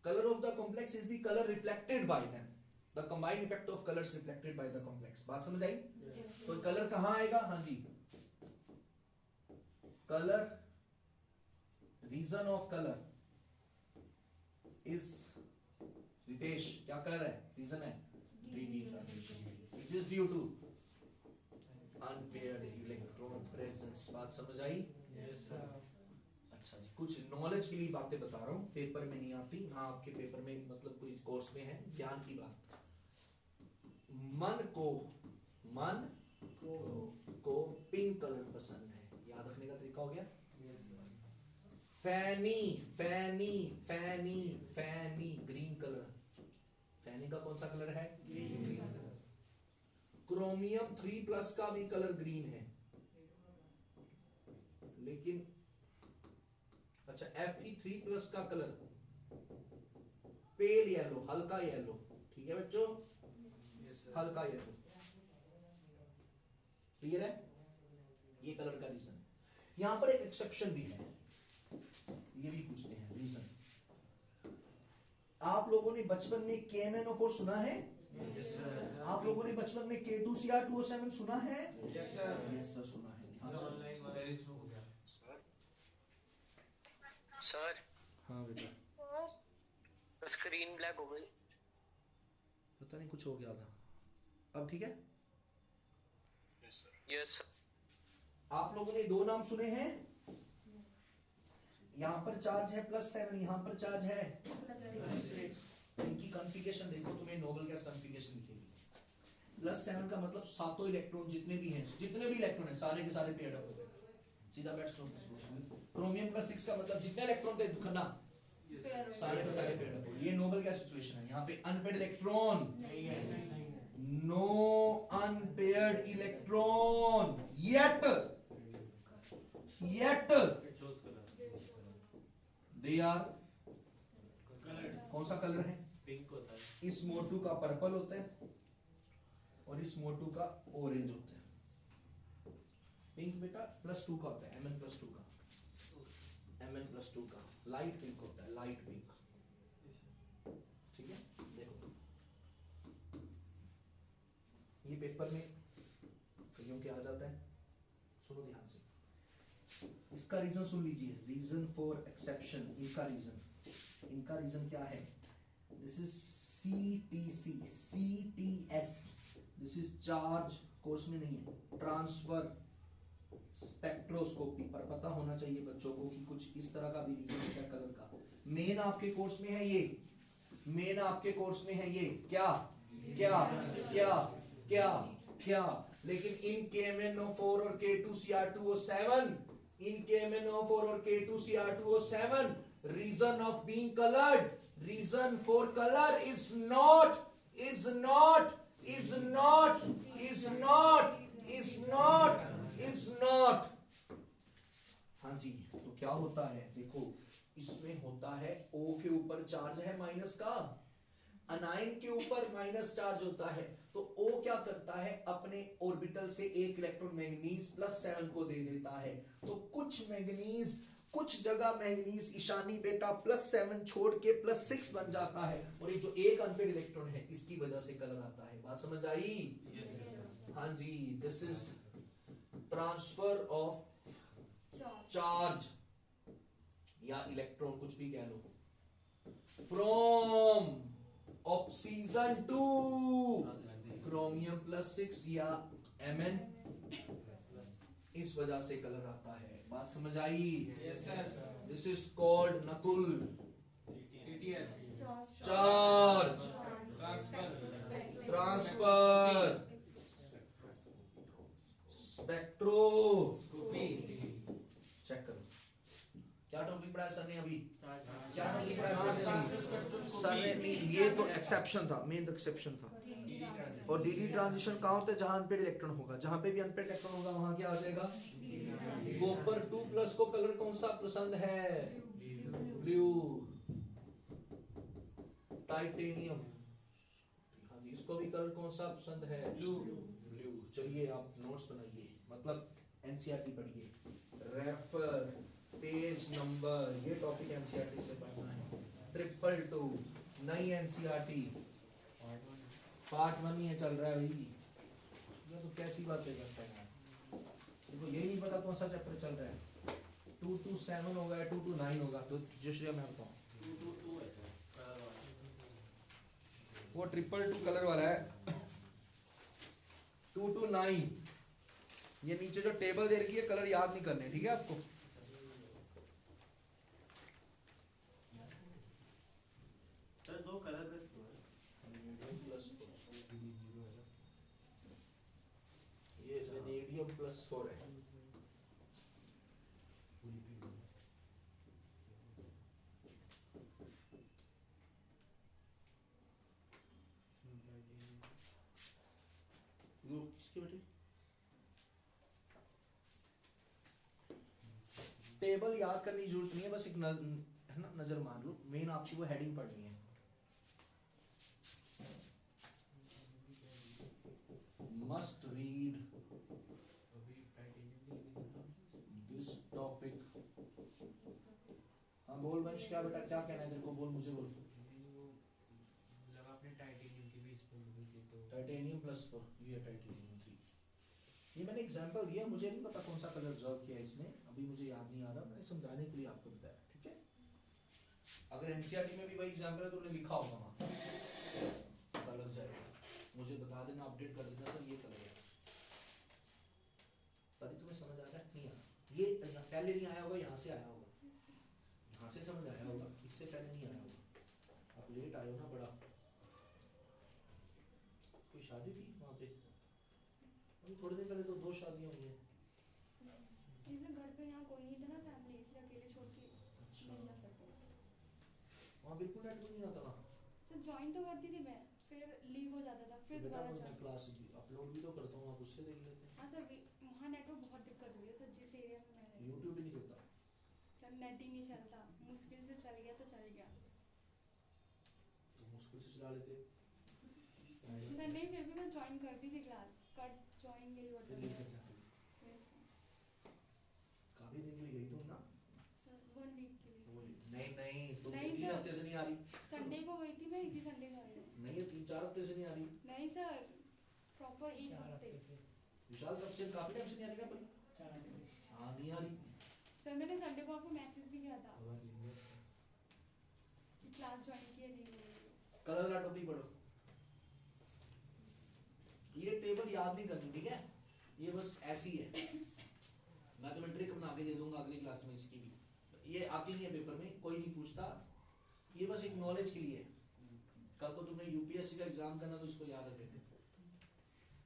Colour of the complex is the colour reflected by them, the combined effect of colours reflected by the complex. बात समझ आई? तो कलर कहां आएगा? हाँ जी, colour, reason of colour is, Ritesh क्या कर रहा है? रीजन है D transition, which is due to unpaired electron presence. बात समझ आई? Yes sir. अच्छा जी, कुछ नॉलेज के लिए बातें बता रहा हूँ, पेपर में नहीं आती ना, आपके पेपर में मतलब कोई कोर्स में है, ज्ञान की बात। मन को पिंक कलर पसंद है, याद रखने का तरीका हो गया। फैनी फैनी फैनी फैनी ग्रीन कलर, फैनी का कौन सा कलर है? ग्रीन। क्रोमियम 3+ का भी कलर ग्रीन है, लेकिन अच्छा Fe3+ का कलर पेल येलो, हल्का येलो, ठीक है बच्चों, हल्का येलो, क्लियर है? ये कलर का रीजन। यहां पर एक एक्सेप्शन भी है, ये भी पूछते हैं रीजन। आप लोगों ने बचपन में KMnO4 सुना है? आप लोगों ने बचपन में K2Cr2O7 सुना है? Yes sir. यस सर, सुना है। सर हाँ बेटा, स्क्रीन ब्लैक हो गई। पता नहीं कुछ हो गया था, अब ठीक है? यस आप लोगों ने दो नाम सुने हैं, यहाँ पर चार्ज है +7, यहाँ पर चार्ज है, इनकी कॉन्फ़िगरेशन देखो, तुम्हें नोबल गैस कॉन्फ़िगरेशन दिखेगी। +7 का मतलब सातों इलेक्ट्रॉन जितने भी इलेक्ट्रॉन हैं सारे के सारे पेयर्ड अप हो गए, सीधा बैठ सो। क्रोमियम +6 का मतलब जितने इलेक्ट्रॉन थे दुखना, सारे के सारे पेयर्ड अप हो गए। ये नोबल गैस सिचुएशन है, यहाँ पे unpaired electron, no unpaired electron yet they are कौन सा कलर है? पिंक होता है, इस मोटू का पर्पल होता है और इस मोटू का ऑरेंज होता है। पिंक बेटा +2 का होता है, Mn+2 का, Mn+2 का लाइट पिंक होता है, लाइट पिंक, ठीक है? देखो ये पेपर में कईयों के आ जाता है, सुनो ध्यान से, इसका रीजन सुन लीजिए, रीजन फॉर एक्सेप्शन, इनका रीजन क्या है? This is CTS, this is charge, course में नहीं है, ट्रांसफर स्पेक्ट्रोस्कोपी, पर पता होना चाहिए बच्चों को कि कुछ इस तरह का भी रीजन है कलर का। मेन आपके कोर्स में है ये, मेन आपके कोर्स में है ये, क्या क्या क्या क्या क्या, लेकिन इन KMnO4 और K2Cr2O7, इन KMnO4 और K2Cr2O7, reason of being colored, reason for color is not हाँ जी, तो क्या होता है देखो, इसमें होता है O के ऊपर चार्ज है माइनस का, अनायन के ऊपर माइनस चार्ज होता है, तो O क्या करता है, अपने ऑर्बिटल से एक इलेक्ट्रॉन मैंगनीज +7 को दे देता है, तो कुछ जगह मैंगनीज ईशानी बेटा +7 छोड़ के +6 बन जाता है, और ये जो एक अनपेयर्ड इलेक्ट्रॉन है इसकी वजह से कलर आता है। बात समझ आई? हाँ जी, this is transfer of charge या इलेक्ट्रॉन, कुछ भी कह लो, फ्रॉम ऑक्सीजन टू क्रोमियम +6 या Mn, इस वजह से कलर आता है। बात समझ आई? This is called Nakul, CTS charge transfer spectroscopy. Check करो क्या टॉपिक पढ़ाया सर ने अभी, क्या टॉपिक पढ़ाया सर ने? ये तो एक्सेप्शन था, मेन एक्सेप्शन था। और DD ट्रांजिशन कहाँ होता है? जहां अनपेयर्ड इलेक्ट्रॉन होगा, जहां पे भी अनपेयर्ड इलेक्ट्रॉन होगा वहां क्या आ जाएगा? कॉपर 2+ को कलर कौन सा पसंद है? ब्लू। टाइटेनियम, हाँ जी, इसको भी कलर कौन सा पसंद है? ब्लू। चलिए आप नोट्स बनाइए, मतलब NCERT पढ़िए, रेफर पेज नंबर, ये टॉपिक NCERT से पढ़ना है, 222 नई NCERT पार्ट 1 ही चल रहा है भाई, ये तो कैसी बातें करते हैं, देखो यही नहीं पता कौन सा चैप्टर चल रहा है। 227 होगा, 229 होगा, तो जश्रिया मैं बताऊं, 222 है सर, वो 222 कलर वाला है, 229, ये नीचे जो टेबल दे रखी है कलर याद नहीं करने, ठीक है आपको? टाइटेनियम+4 है। वो किसकी बेटी टेबल याद करने की जरूरत नहीं है, बस एक है ना नजर मान लो, मेन आपकी वो हेडिंग पढ़नी है। Must read this topic. हाँ बोल वंश, क्या बेटा क्या कहना है तेरे को, बोल मुझे बोल। लगा आपने टाइटेनियम की भी इस पे मिली थी तो टाइटेनियम+4 ये टाइटेनियम 3। ये मैंने एग्जांपल दिया, मुझे नहीं पता कौन सा कलर ऑब्जर्व किया इसने, अभी मुझे याद नहीं आ रहा, मैंने समझाने के लिए आपको बताया, ठीक है। अगर एनसीईआरटी में भी वही एग्जांपल है तो उन्होंने लिखा होगा वहां, पता लग जाएगा। मुझे बता देना, अपडेट कर देना सर ये कलर है। तभी तुम्हें समझ आ रहा है नहीं आ रहा, ये पहले नहीं आया होगा, यहाँ से आया होगा, यहाँ से समझ आया होगा, इससे पहले नहीं आया होगा। आप लेट आए हो ना बड़ा। कोई शादी थी वहाँ पे अभी थोड़ी देर पहले, तो 2 शादियां हुई हैं। इसे घर पे यहाँ कोई नहीं था ना फैमिली, इसलिए अकेले छोड़ के नहीं जा सकते। वहाँ बिल्कुल नेटवर्क नहीं आता ना। सर ज्वाइन तो करती थी मैं, फिर लीव हो जाता था, फिर बेटा दोबारा मैं ज्वाइन। क्लास अपलोड भी तो करता हूँ, आप उससे देख लेते हैं। हाँ सर, वहाँ नेटवर्क बहुत दिक्कत हुई है सर, जिस एरिया में मैं रहती हूँ। यूट्यूब भी नहीं करता। सर नेट ही नहीं चलता, मुश्किल से चल गया तो चल गया। तो मुश्किल से चला लेते। नहीं फिर भी मैं ज्वाइन करती थी क्लास, कट ज्वाइन के लिए फिर होता ये था। कैसे हुई? काफी दिन के लिए गई तुम ना। सर 1 वीक के लिए। नहीं नहीं तुम नहीं 3 सर। हफ्ते से नहीं आ रही। संडे को गई थी मैं, इसी संडे को आई हूँ। नहीं ये 3-4 हफ्ते से नहीं आ रही। नहीं सर, प्रॉपर 1 हफ्ते। विशाल कब से, काफी टाइम से नहीं आ रही ना पर। 4 हफ्ते। हाँ नहीं आ रही। सर मैंने संडे को आपको मैसेज भी किया था कि क्लास ज्वाइन की है, नहीं हो रही है। कलर वाला टॉपिक पढ़ो। ये टेबल याद नहीं करनी, ठीक है, ये बस ऐसी है, मैं तुम्हें ट्रिक बना के दे दूंगा अगली क्लास में इसकी भी। ये आती नहीं है पेपर में, कोई नहीं पूछता, ये बस एक नॉलेज के लिए है। कल को तुमने यूपीएससी का एग्जाम करना तो इसको याद रखें।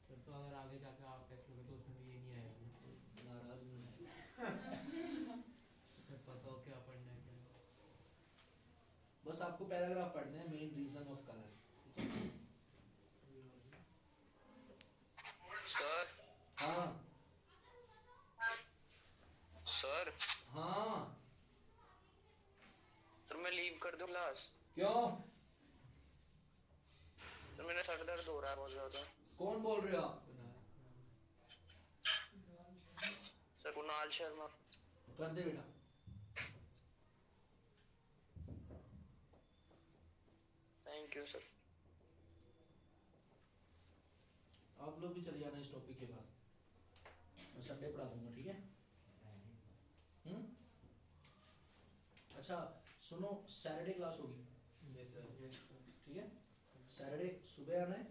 सर तो अगर आगे जाकर आप टेस्ट लोगे तो उसमें भी ये नहीं आएगा ना। नाराज नहीं है। सर पता हो क्या पढ़ना है क्या। बस आपको पैराग्राफ पढ़ना है, main reason of colour. Sir हाँ सर हाँ सर मैं लीव कर दूं क्लास? क्यों? सर मेरा सर दर्द हो रहा है बहुत ज्यादा। कौन बोल रहे हो आप? सर कुणाल शर्मा। कर दे बेटा। Thank you sir. आप लोग भी चले जाना इस टॉपिक के बाद, मैं संडे पढ़ा दूंगा, ठीक है। अच्छा सुनो, सैटरडे क्लास होगी, यस सर। ठीक है। सैटरडे सुबह आना है,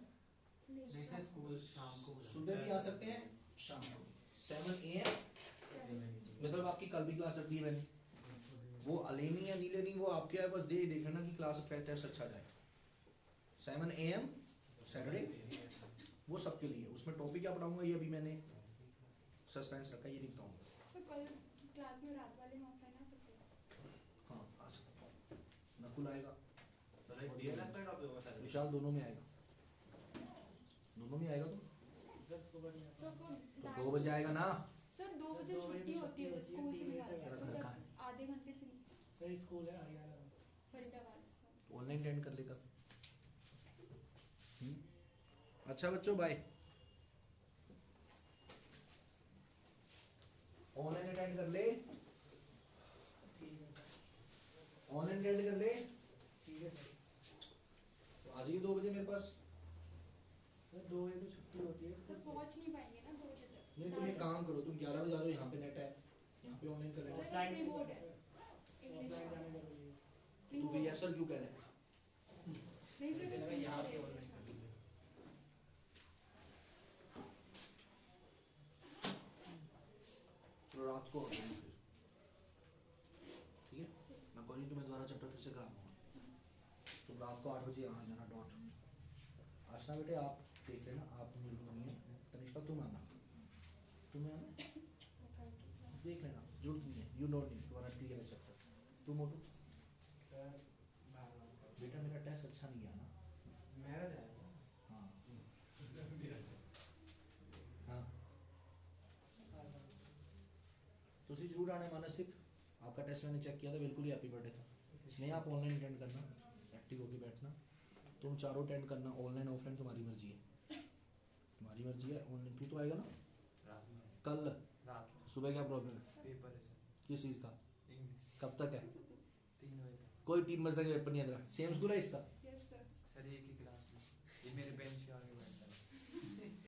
नहीं सर स्कूल शाम को सुबह भी आ सकते हैं, शाम को 7 AM। मतलब आपकी कल भी क्लास रख दी है मैंने, वो लेनी है नहीं लेनी वो आपके है, बस देख लेना कि क्लास का टेस्ट अच्छा जाए। 7 AM सैटरडे, वो सबके लिए। उसमें टॉपिक क्या पढ़ाऊंगा ये अभी मैंने सस्पेंस रखा, ये नहीं बताऊंगा। सर कल की क्लास में रात वाले में ऑफलाइन आ सकते हैं? हाँ आ सकता हूँ, नकुल आएगा, सर एक डीएलएफ का टॉपिक बता दो। विशाल, दोनों में आएगा, दोनों में आएगा तुम। सर सुबह नहीं सर वो तो 2 बजे आएगा ना। सर 2 बजे 2 बजे छुट्टी तो होती है, छुट्टी स्कूल से होती है, निकालते हैं, तो 3 सर घंटे आधे घंटे से सर स्कूल है हरियाणा में। फरीदाबाद से। ऑनलाइन अटेंड कर लेगा। अच्छा बच्चों बाय। ऑनलाइन अटेंड कर ले, ठीक है ऑनलाइन अटेंड कर ले। ठीक है सर। तो आ जाइए 2 बजे मेरे पास। सर 2 बजे तो छुट्टी होती है सर पहुंच नहीं पाएंगे ना 2 बजे तक। नहीं तुम एक काम करो, तुम 11 बजे आ जाओ, यहाँ पे नेट है, यहाँ पे ऑनलाइन कर लेना। सर ऑफलाइन अपनी से बोर्ड सर है इंग्लिश ऑफलाइन का। जाने जरूरी है। तू फिर यस सर क्यों कह रहे हैं? नहीं सर लगा मैं यहाँ पे इंग्लिश ऑनलाइन का। कर दूंगा। तो रात को आ जाना फिर, ठीक है। मैं कोई नहीं, तुम्हें दोबारा चैप्टर फिर से करा दूंगा। तुम रात को 8 बजे यहाँ आ जाना डॉट। आशना बेटे आप देख लेना, आप मुझे नहीं है, तनिष्का तुम आना। तुम्हें आना है? सेकंड की क्लास देख लेना, जरूरत नहीं है, यू डोंट नीड, तुम्हारा क्लियर है चैप्टर। तू मोटू सर बाहर बेटा मेरा टेस्ट अच्छा नहीं गया ना। मेरा जाएगा हाँ हाँ तुसी जरूर आने मानसदीप, आपका टेस्ट मैंने चेक किया था, बिल्कुल ही हैप्पी बर्थडे था। नहीं आप ऑनलाइन अटेंड करना, एक्टिव होके बैठना, तुम चारों अटेंड करना, ऑनलाइन ऑफलाइन तुम्हारी मर्जी है, तुम्हारी मर्जी है। ऑनलाइन तू तो आएगा ना रात में कल? रात में सुबह क्या प्रॉब्लम है? पेपर है सर, किस चीज़ का? इंग्लिश कब तक है? 3 बजे तक। कोई 3 बजे का पेपर नहीं है तेरा। सेम स्कूल है इसका? यस सर सर एक ही क्लास में, ये मेरे बेंच